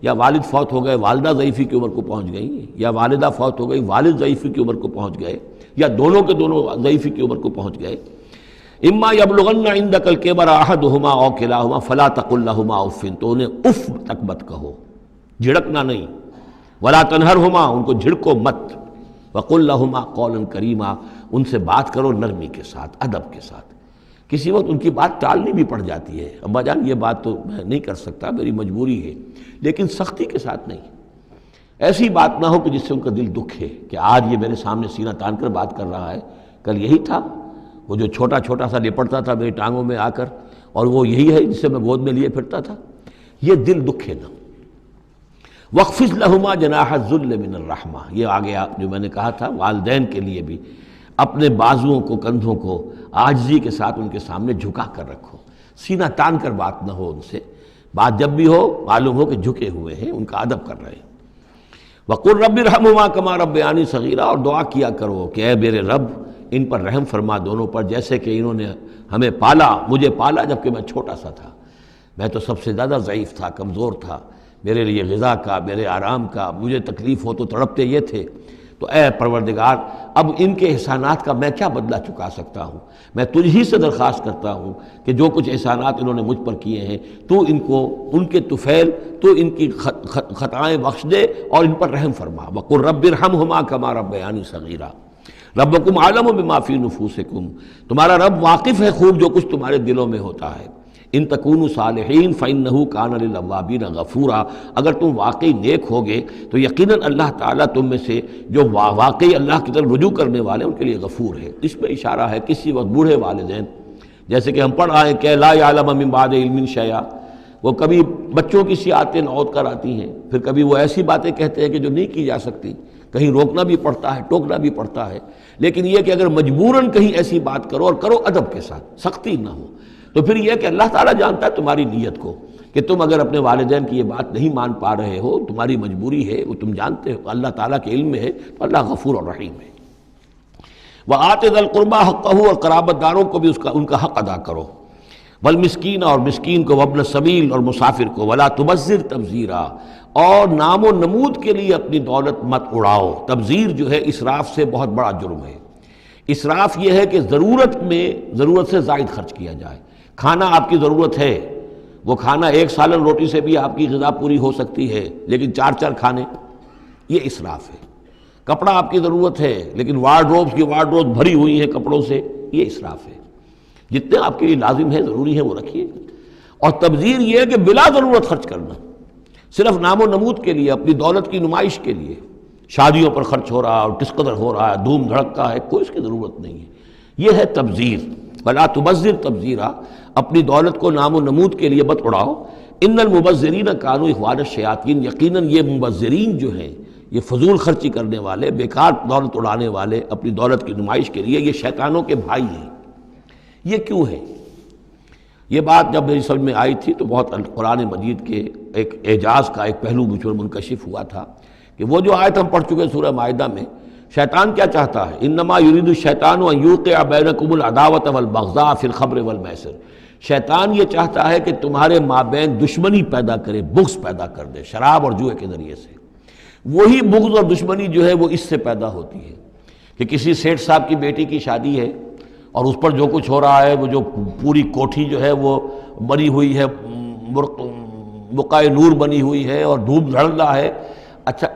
یا والد فوت ہو گئے، والدہ ضعیفی کی عمر کو پہنچ گئی، یا والدہ فوت ہو گئی، والد ضعیفی کی عمر کو پہنچ گئے، یا دونوں کے دونوں ضعیفی کی عمر کو پہنچ گئے۔ اما یبلغن عندک الکبر احدہما او کلاہما فلا تقل لہما اف، تو انہیں اف تک مت کہو، جھڑکنا نہیں، ولا تنہرہما، ان کو جھڑکو مت، وقل لہما قولا کریما، ان سے بات کرو نرمی کے ساتھ، ادب کے ساتھ۔ کسی وقت ان کی بات ٹالنی بھی پڑ جاتی ہے، ابا جان یہ بات تو میں نہیں کر سکتا، میری مجبوری ہے، لیکن سختی کے ساتھ نہیں، ایسی بات نہ ہو کہ جس سے ان کا دل دکھے کہ آج یہ میرے سامنے سینہ تان کر بات کر رہا ہے، کل یہی تھا وہ جو چھوٹا چھوٹا سا لپٹتا تھا میری ٹانگوں میں آ کر، اور وہ یہی ہے جسے میں گود میں لیے پھرتا تھا، یہ دل دکھے نہ۔ وَاخْفِضْ لَهُمَا جَنَاحَ الذُّلِّ مِنَ الرَّحْمَةِ، یہ آ گیا جو میں نے کہا تھا، والدین کے لیے بھی اپنے بازوؤں کو، کندھوں کو عاجزی کے ساتھ ان کے سامنے جھکا کر رکھو، سینہ تان کر بات نہ ہو ان سے، بات جب بھی ہو معلوم ہو کہ جھکے ہوئے ہیں، ان کا ادب کر رہے ہیں۔ وَقُلْ رَبِّ ارْحَمْهُمَا كَمَا رَبَّيَانِي صَغِيرًا، اور دعا کیا کرو کہ اے میرے رب ان پر رحم فرما دونوں پر، جیسے کہ انہوں نے ہمیں پالا، مجھے پالا جبکہ میں چھوٹا سا تھا، میں تو سب سے زیادہ ضعیف تھا، کمزور تھا، میرے لیے غذا کا، میرے آرام کا، مجھے تکلیف ہو تو تڑپتے یہ تھے، تو اے پروردگار اب ان کے احسانات کا میں کیا بدلہ چکا سکتا ہوں، میں تجھ ہی سے درخواست کرتا ہوں کہ جو کچھ احسانات انہوں نے مجھ پر کیے ہیں تو ان کو، ان کے طفیل، تو ان کی خطائیں بخش دے اور ان پر رحم فرما۔ وَقُلْ رَبِّ ارْحَمْهُمَا كَمَا رَبَّيَانِي صَغِيرًا رَبُّكُمْ أَعْلَمُ بِمَا فِي نُفُوسِكُمْ، تمہارا رب واقف ہے خوب جو کچھ تمہارے دلوں میں ہوتا ہے۔ ان تکونوا صالحین فإنہ کان للأوابین غفورا، اگر تم واقعی نیک ہوگے تو یقیناً اللہ تعالیٰ تم میں سے جو واقعی اللہ کی طرف رجوع کرنے والے ان کے لیے غفور ہے۔ اس میں اشارہ ہے کسی وقت بوڑھے والدین، جیسے کہ ہم پڑھ آئے کہ لا یعلم من بعد علم شیئا، وہ کبھی بچوں کی سی آتے نعوت کر آتی ہیں، پھر کبھی وہ ایسی باتیں کہتے ہیں کہ جو نہیں کی جا سکتی، کہیں روکنا بھی پڑتا ہے، ٹوکنا بھی پڑتا ہے، لیکن یہ کہ اگر مجبوراً کہیں ایسی بات کرو اور کرو ادب کے ساتھ، سختی نہ ہو، تو پھر یہ کہ اللہ تعالیٰ جانتا ہے تمہاری نیت کو، کہ تم اگر اپنے والدین کی یہ بات نہیں مان پا رہے ہو، تمہاری مجبوری ہے، وہ تم جانتے ہو، اللہ تعالیٰ کے علم میں ہے، تو اللہ غفور اور رحیم ہے۔ وَآتِ ذَا الْقُرْبَىٰ حَقَّهُ، اور قرابت داروں کو بھی ان کا حق ادا کرو، والمسکین، اور مسکین کو، وابن السبیل، اور مسافر کو، ولا تبذر تبذیرا، اور نام و نمود کے لیے اپنی دولت مت اڑاؤ۔ تبذیر جو ہے اسراف سے بہت بڑا جرم ہے۔ اسراف یہ ہے کہ ضرورت میں ضرورت سے زائد خرچ کیا جائے۔ کھانا آپ کی ضرورت ہے، وہ کھانا ایک سالن روٹی سے بھی آپ کی غذا پوری ہو سکتی ہے، لیکن 4 کھانے، یہ اسراف ہے۔ کپڑا آپ کی ضرورت ہے لیکن وارڈروب بھری ہوئی ہیں کپڑوں سے، یہ اسراف ہے۔ جتنے آپ کے لیے لازم ہے، ضروری ہے، وہ رکھیے۔ اور تبذیر یہ ہے کہ بلا ضرورت خرچ کرنا، صرف نام و نمود کے لیے، اپنی دولت کی نمائش کے لیے، شادیوں پر خرچ ہو رہا ہے اور کس قدر ہو رہا ہے، دھوم دھڑکا ہے، کوئی اس کی ضرورت نہیں ہے۔ یہ ہے تبذیر۔ ولا تبذر تبذیرا، اپنی دولت کو نام و نمود کے لیے مت اڑاؤ۔ ان المبذرین کانوا اخوان الشیاطین، یقیناً یہ مبذرین جو ہیں، یہ فضول خرچی کرنے والے، بیکار دولت اڑانے والے، اپنی دولت کی نمائش کے لیے، یہ شیطانوں کے بھائی ہیں۔ یہ کیوں ہے؟ یہ بات جب میری سمجھ میں آئی تھی تو بہت قرآن مجید کے ایک اعجاز کا ایک پہلو مجھ پر منکشف ہوا تھا کہ وہ جو آیت ہم پڑھ چکے سورہ مائدہ میں، شیطان کیا چاہتا ہے؟ انما یرید الشیطان ان یوقع بینکم العداوۃ والبغضاء فی الخمر والمیسر، شیطان یہ چاہتا ہے کہ تمہارے مابین دشمنی پیدا کرے، بغض پیدا کر دے شراب اور جوئے کے ذریعے سے۔ وہی بغض اور دشمنی جو ہے وہ اس سے پیدا ہوتی ہے کہ کسی سیٹھ صاحب کی بیٹی کی شادی ہے اور اس پر جو کچھ ہو رہا ہے، وہ جو پوری کوٹھی جو ہے وہ بنی ہوئی ہے، بقائے نور بنی ہوئی ہے اور دھوپ دھڑ رہا ہے۔ اچھا،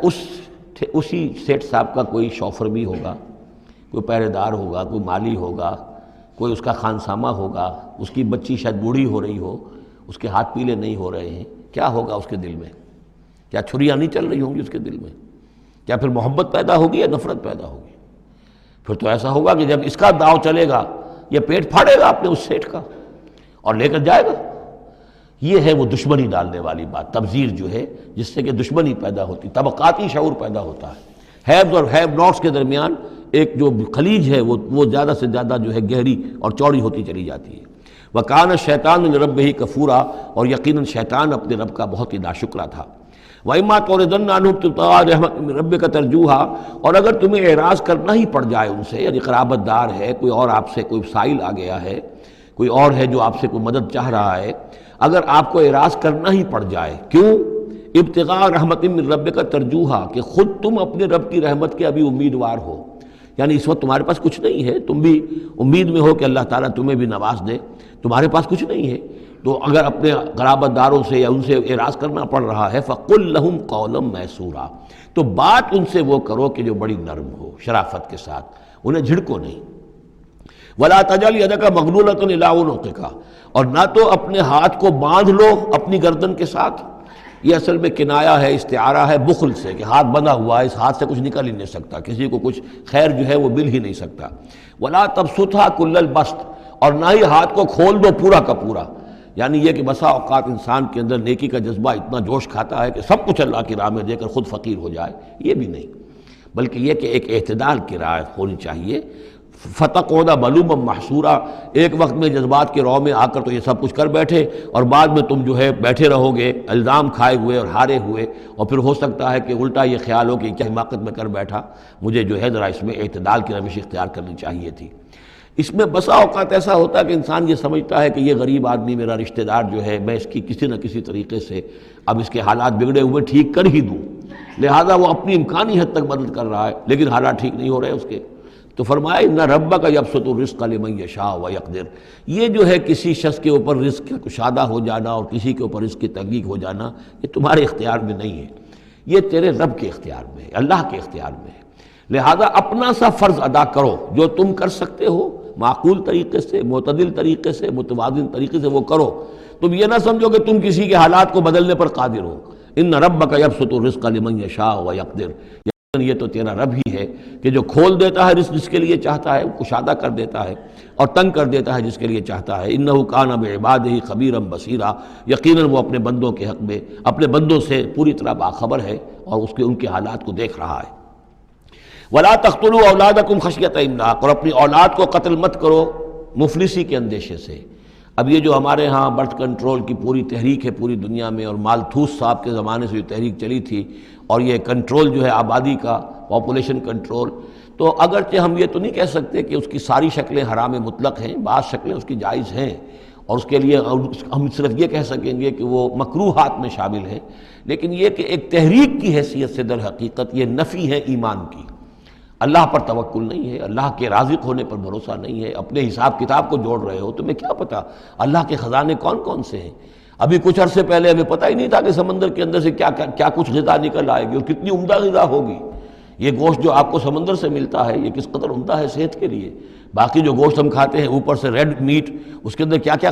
اسی سیٹھ صاحب کا کوئی شوفر بھی ہوگا، کوئی پہرے دار ہوگا، کوئی مالی ہوگا، کوئی اس کا خانسامہ ہوگا، اس کی بچی شاید بوڑھی ہو رہی ہو، اس کے ہاتھ پیلے نہیں ہو رہے ہیں، کیا ہوگا اس کے دل میں؟ کیا چھریاں نہیں چل رہی ہوں گی اس کے دل میں؟ کیا پھر محبت پیدا ہوگی یا نفرت پیدا ہوگی؟ پھر تو ایسا ہوگا کہ جب اس کا داؤ چلے گا، یہ پیٹ پھاڑے گا اپنے اس سیٹھ کا اور لے کر جائے گا۔ یہ ہے وہ دشمنی ڈالنے والی بات، تبذیر جو ہے، جس سے کہ دشمنی پیدا ہوتی، طبقاتی شعور پیدا ہوتا ہے، ہیوز اور ہیو ناٹس کے درمیان ایک جو خلیج ہے وہ زیادہ سے زیادہ جو ہے گہری اور چوڑی ہوتی چلی جاتی ہے۔ وَكَانَ الشَّيْطَانُ لِرَبِّهِ كَفُورًا، اور یقیناً شیطان اپنے رب کا بہت ہی ناشکرا تھا۔ وَإِمَّا تُعْرِضَنَّ عَنْهُمْ ابْتِغَاءَ رَحْمَةٍ مِّن رَّبِّكَ تَرْجُوهَا، اور اگر تمہیں اعراض کرنا ہی پڑ جائے ان سے، یعنی قرابت دار ہے، کوئی اور آپ سے کوئی سائل آ گیا ہے، کوئی اور ہے جو آپ سے کوئی مدد چاہ رہا ہے، اگر آپ کو اعراض کرنا ہی پڑ جائے، کیوں؟ ابتغاء رحمت من ربک ترجوہا، کہ خود تم اپنے رب کی رحمت کے ابھی امیدوار ہو، یعنی اس وقت تمہارے پاس کچھ نہیں ہے، تم بھی امید میں ہو کہ اللہ تعالیٰ تمہیں بھی نواز دے، تمہارے پاس کچھ نہیں ہے، تو اگر اپنے قرابت داروں سے یا ان سے اعراض کرنا پڑ رہا ہے، فَقُلْ لَهُمْ قَوْلًا مَيْسُورًا، تو بات ان سے وہ کرو کہ جو بڑی نرم ہو، شرافت کے ساتھ، انہیں جھڑکو نہیں۔ وَلَا تَجْعَلْ يَدَكَ مَغْلُولَةً إِلَىٰ عُنُقِكَ، اور نہ تو اپنے ہاتھ کو باندھ لو اپنی گردن کے ساتھ، یہ اصل میں کنایا ہے، استعارہ ہے بخل سے، کہ ہاتھ بندھا ہوا ہے، اس ہاتھ سے کچھ نکل ہی نہیں سکتا، کسی کو کچھ خیر جو ہے وہ مل ہی نہیں سکتا۔ وَلَا تَبْسُطْهَا كُلَّ الْبَسْطِ، اور نہ ہی ہاتھ کو کھول دو پورا کا پورا، یعنی یہ کہ بسا اوقات انسان کے اندر نیکی کا جذبہ اتنا جوش کھاتا ہے کہ سب کچھ اللہ کی راہ میں دے کر خود فقیر ہو جائے، یہ بھی نہیں، بلکہ یہ کہ ایک اعتدال کی رعایت ہونی چاہیے۔ فَتَقْعُدَ مَلُومًا مَحْسُورًا، ایک وقت میں جذبات کے رو میں آ کر تو یہ سب کچھ کر بیٹھے اور بعد میں تم جو ہے بیٹھے رہو گے الزام کھائے ہوئے اور ہارے ہوئے، اور پھر ہو سکتا ہے کہ الٹا یہ خیال ہو کہ کیا حماقت میں کر بیٹھا، مجھے جو ہے ذرا اس میں اعتدال کی روش اختیار کرنی چاہیے تھی۔ اس میں بسا اوقات ایسا ہوتا ہے کہ انسان یہ سمجھتا ہے کہ یہ غریب آدمی میرا رشتہ دار جو ہے، میں اس کی کسی نہ کسی طریقے سے اب اس کے حالات بگڑے ہوئے ٹھیک کر ہی دوں، لہٰذا وہ اپنی امکانی حد تک مدد کر رہا ہے، لیکن حالات ٹھیک نہیں ہو رہے اس کے، تو فرمایا ان ربک یبسط الرزق لمن یشاء ویقدر، یہ جو ہے کسی شخص کے اوپر رزق کا کشادہ ہو جانا اور کسی کے اوپر رزق کی تحقیق ہو جانا، یہ تمہارے اختیار میں نہیں ہے، یہ تیرے رب کے اختیار میں ہے، اللہ کے اختیار میں ہے، لہذا اپنا سا فرض ادا کرو جو تم کر سکتے ہو، معقول طریقے سے، معتدل طریقے سے، متوازن طریقے سے وہ کرو، تم یہ نہ سمجھو کہ تم کسی کے حالات کو بدلنے پر قادر ہو۔ ان ربک یبسط الرزق لمن یشاء ویقدر، یہ تو تیرا رب ہی ہے کہ جو کھول دیتا ہے رزق جس کے لیے چاہتا ہے، کشادہ کر دیتا ہے اور تنگ کر دیتا ہے جس کے لیے چاہتا ہے۔ انہ کان بعبادہ خبیرا بصیرا، یقیناً وہ اپنے بندوں کے حق میں اپنے بندوں سے پوری طرح باخبر ہے اور ان کے حالات کو دیکھ رہا ہے۔ ولا تقتلوا اولادکم خشیۃ املاق، اور اپنی اولاد کو قتل مت کرو مفلسی کے اندیشے سے۔ اب یہ جو ہمارے ہاں برتھ کنٹرول کی پوری تحریک ہے پوری دنیا میں، اور مالتھوس صاحب کے زمانے سے جو تحریک چلی تھی، اور یہ کنٹرول جو ہے آبادی کا، پاپولیشن کنٹرول، تو اگرچہ ہم یہ تو نہیں کہہ سکتے کہ اس کی ساری شکلیں حرام مطلق ہیں، بعض شکلیں اس کی جائز ہیں، اور اس کے لیے ہم صرف یہ کہہ سکیں گے کہ وہ مکروہات میں شامل ہے، لیکن یہ کہ ایک تحریک کی حیثیت سے در حقیقت یہ نفی ہے ایمان کی۔ اللہ پر توکل نہیں ہے، اللہ کے رازق ہونے پر بھروسہ نہیں ہے، اپنے حساب کتاب کو جوڑ رہے ہو، تمہیں کیا پتا اللہ کے خزانے کون کون سے ہیں؟ ابھی کچھ عرصے پہلے ہمیں پتہ ہی نہیں تھا کہ سمندر کے اندر سے کیا کچھ غذا نکل آئے گی اور کتنی عمدہ غذا ہوگی۔ یہ گوشت جو آپ کو سمندر سے ملتا ہے یہ کس قدر عمدہ ہے صحت کے لیے، باقی جو گوشت ہم کھاتے ہیں اوپر سے ریڈ میٹ، اس کے اندر کیا کیا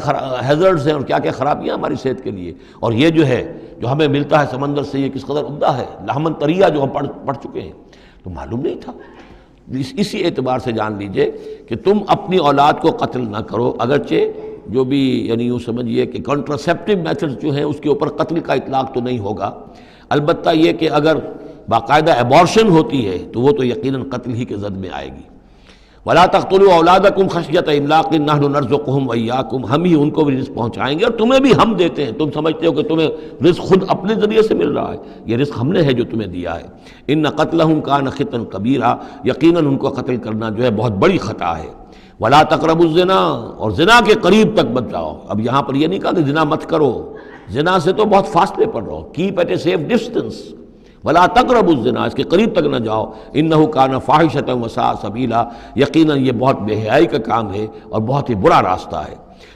ہیزرڈز ہیں اور کیا کیا خرابیاں ہماری صحت کے لیے، اور یہ جو ہے جو ہمیں ملتا ہے سمندر سے یہ کس قدر عمدہ ہے، لحمن طریہ جو ہم پڑھ چکے ہیں، تو معلوم نہیں تھا۔ اسی اعتبار سے جان لیجئے کہ تم اپنی اولاد کو قتل نہ کرو، اگرچہ جو بھی یعنی یوں سمجھیے کہ کنٹراسیپٹیو میتھڈز جو ہیں اس کے اوپر قتل کا اطلاق تو نہیں ہوگا، البتہ یہ کہ اگر باقاعدہ ایبارشن ہوتی ہے تو وہ تو یقیناً قتل ہی کے زد میں آئے گی۔ وَلَا تَقْتُلُوا أَوْلَادَكُمْ خَشْيَةَ إِمْلَاقٍ نَحْنُ نَرْزُقُهُمْ وَإِيَّاكُمْ، ہم ہی ان کو بھی رزق پہنچائیں گے اور تمہیں بھی ہم دیتے ہیں، تم سمجھتے ہو کہ تمہیں رزق خود اپنے ذریعے سے مل رہا ہے، یہ رزق ہم نے ہے جو تمہیں دیا ہے۔ إِنَّ قَتْلَهُمْ كَانَ خِطًا كَبِيرًا، یقیناً ان کو قتل کرنا جو ہے بہت بڑی خطا ہے۔ وَلَا تَقْرَبُوا الزِّنَا، اور زنا کے قریب تک مت جاؤ۔ اب یہاں پر یہ نہیں کہا کہ زنا مت کرو، زنا سے تو بہت فاصلے پر رہو، keep at a safe distance. وَلَا تَقْرَبُوا الزِّنَا، اس کے قریب تک نہ جاؤ، إِنَّهُ كَانَ فَاحِشَةً وَسَاءَ سَبِيلًا، یقیناً یہ بہت بے حیائی کا کام ہے اور بہت ہی برا راستہ ہے۔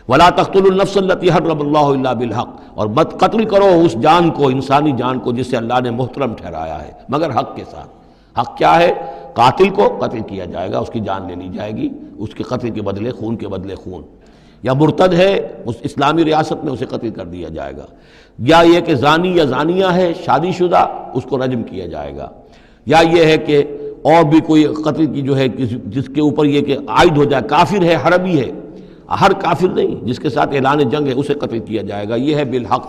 وَلَا تَقْتُلُوا النَّفْسَ الَّتِي حَرَّمَ اللَّهُ إِلَّا بِالْحَقِّ، اور مت قتل کرو اس جان کو، انسانی جان کو جسے اللہ نے محترم ٹھہرایا ہے مگر حق کے ساتھ۔ حق کیا ہے؟ قاتل کو قتل کیا جائے گا، اس کی جان لے لی جائے گی، اس کے قتل کے بدلے خون کے بدلے خون، یا مرتد ہے اس اسلامی ریاست میں اسے قتل کر دیا جائے گا، یا یہ کہ زانی یا زانیہ ہے شادی شدہ اس کو رجم کیا جائے گا، یا یہ ہے کہ اور بھی کوئی قتل کی جو ہے جس کے اوپر یہ کہ عائد ہو جائے، کافر ہے حربی ہے، ہر کافر نہیں، جس کے ساتھ اعلان جنگ ہے اسے قتل کیا جائے گا، یہ ہے بالحق۔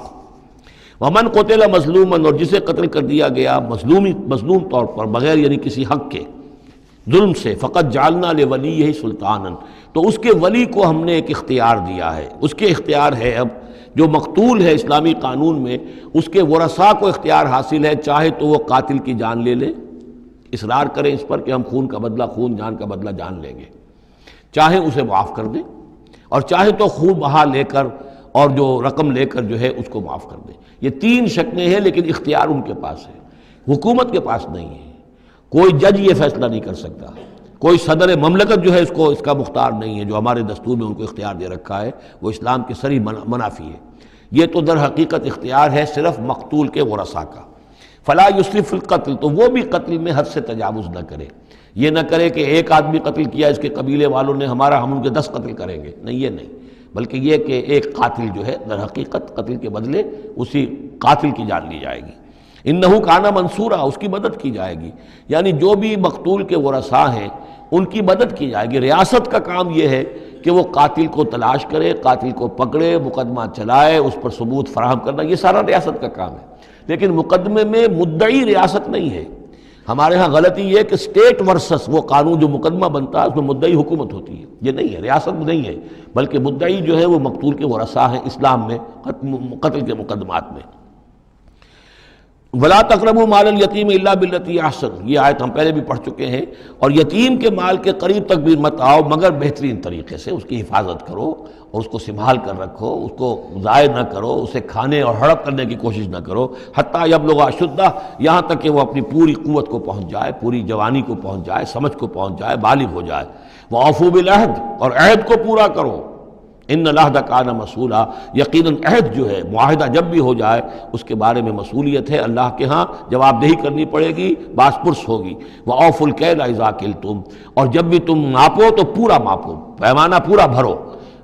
ومن قتل مظلوما، اور جسے قتل کر دیا گیا مظلوم طور پر بغیر یعنی کسی حق کے ظلم سے، فقط جعلنا لولیہ سلطانا، تو اس کے ولی کو ہم نے ایک اختیار دیا ہے، اس کے اختیار ہے اب جو مقتول ہے اسلامی قانون میں اس کے ورثاء کو اختیار حاصل ہے، چاہے تو وہ قاتل کی جان لے لیں، اصرار کریں اس پر کہ ہم خون کا بدلہ خون، جان کا بدلہ جان لیں گے، چاہے اسے معاف کر دیں، اور چاہے تو خون بہا لے کر اور جو رقم لے کر جو ہے اس کو معاف کر دیں۔ یہ تین شکلیں ہیں، لیکن اختیار ان کے پاس ہے، حکومت کے پاس نہیں ہے، کوئی جج یہ فیصلہ نہیں کر سکتا، کوئی صدر مملکت جو ہے اس کا مختار نہیں ہے، جو ہمارے دستور میں ان کو اختیار دے رکھا ہے وہ اسلام کے صریح منافی ہے۔ یہ تو در حقیقت اختیار ہے صرف مقتول کے ورثاء کا۔ فلا یسرف فی القتل، تو وہ بھی قتل میں حد سے تجاوز نہ کرے، یہ نہ کرے کہ ایک آدمی قتل کیا اس کے قبیلے والوں نے ہم ان کے 10 قتل کریں گے، نہیں، یہ نہیں، بلکہ یہ کہ ایک قاتل جو ہے در حقیقت قتل کے بدلے اسی قاتل کی جان لی جائے گی۔ انہو کانا منصورا، اس کی مدد کی جائے گی، یعنی جو بھی مقتول کے ورثاء ہیں ان کی مدد کی جائے گی۔ ریاست کا کام یہ ہے کہ وہ قاتل کو تلاش کرے، قاتل کو پکڑے، مقدمہ چلائے، اس پر ثبوت فراہم کرنا، یہ سارا ریاست کا کام ہے، لیکن مقدمے میں مدعی ریاست نہیں ہے۔ ہمارے ہاں غلطی یہ ہے کہ اسٹیٹ ورسس وہ قانون جو مقدمہ بنتا ہے اس میں مدعی حکومت ہوتی ہے، یہ نہیں ہے، ریاست نہیں ہے، بلکہ مدعی جو ہے وہ مقتول کے ورثاء ہیں اسلام میں قتل کے مقدمات میں۔ وَلَا تَقْرَبُوا مَالَ الْيَتِيمِ إِلَّا بِالَّتِي أَحْسَنُ، یہ آیت ہم پہلے بھی پڑھ چکے ہیں، اور یتیم کے مال کے قریب تک بھی مت آؤ مگر بہترین طریقے سے، اس کی حفاظت کرو اور اس کو سنبھال کر رکھو، اس کو ضائع نہ کرو، اسے کھانے اور ہڑپ کرنے کی کوشش نہ کرو، حتیٰ یبلغ اشدہ، یہاں تک کہ وہ اپنی پوری قوت کو پہنچ جائے، پوری جوانی کو پہنچ جائے، سمجھ کو پہنچ جائے، بالغ ہو جائے۔ وَأَوْفُوا بِالْعَهْدِ، اور عہد کو پورا کرو، ان العہد کان مسئولا، یقیناً عہد جو ہے معاہدہ جب بھی ہو جائے اس کے بارے میں مسئولیت ہے، اللہ کے ہاں جواب دہی کرنی پڑے گی، باس پرس ہوگی۔ وَأَوْفُوا الْكَيْلَ إِذَا كِلْتُمْ، اور جب بھی تم ماپو تو پورا ماپو، پیمانہ پورا بھرو۔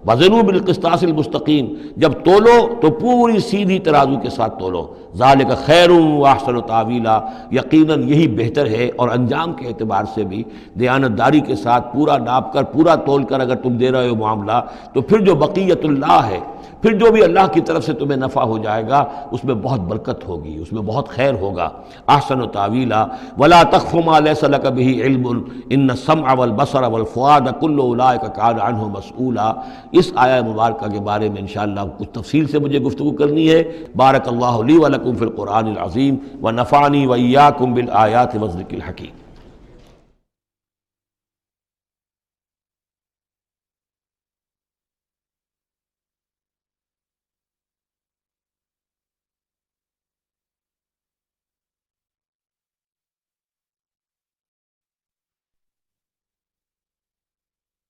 وَزِنُوا بِالْقِسْطَاسِ الْمُسْتَقِيمِ، جب تولو تو پوری سیدھی ترازو کے ساتھ تولو۔ ذَلِكَ خَيْرٌ وَأَحْسَنُ تَأْوِيلًا، یقیناً یہی بہتر ہے، اور انجام کے اعتبار سے بھی دیانتداری کے ساتھ پورا ناپ کر پورا تول کر اگر تم دے رہے ہو معاملہ، تو پھر جو بقیت اللہ ہے، پھر جو بھی اللہ کی طرف سے تمہیں نفع ہو جائے گا اس میں بہت برکت ہوگی، اس میں بہت خیر ہوگا۔ احسن تاویلا ولا تخف ما ليس لك به علم ان السمع والبصر والفؤاد كل اولئك كان عنه مسؤولا۔ اس آیہ مبارکہ کے بارے میں انشاءاللہ کچھ تفصیل سے مجھے گفتگو کرنی ہے۔ بارک اللہ لی ولکم فی القرآن العظیم ونفعنی وإیاکم بالآیات والذکر الحکیم۔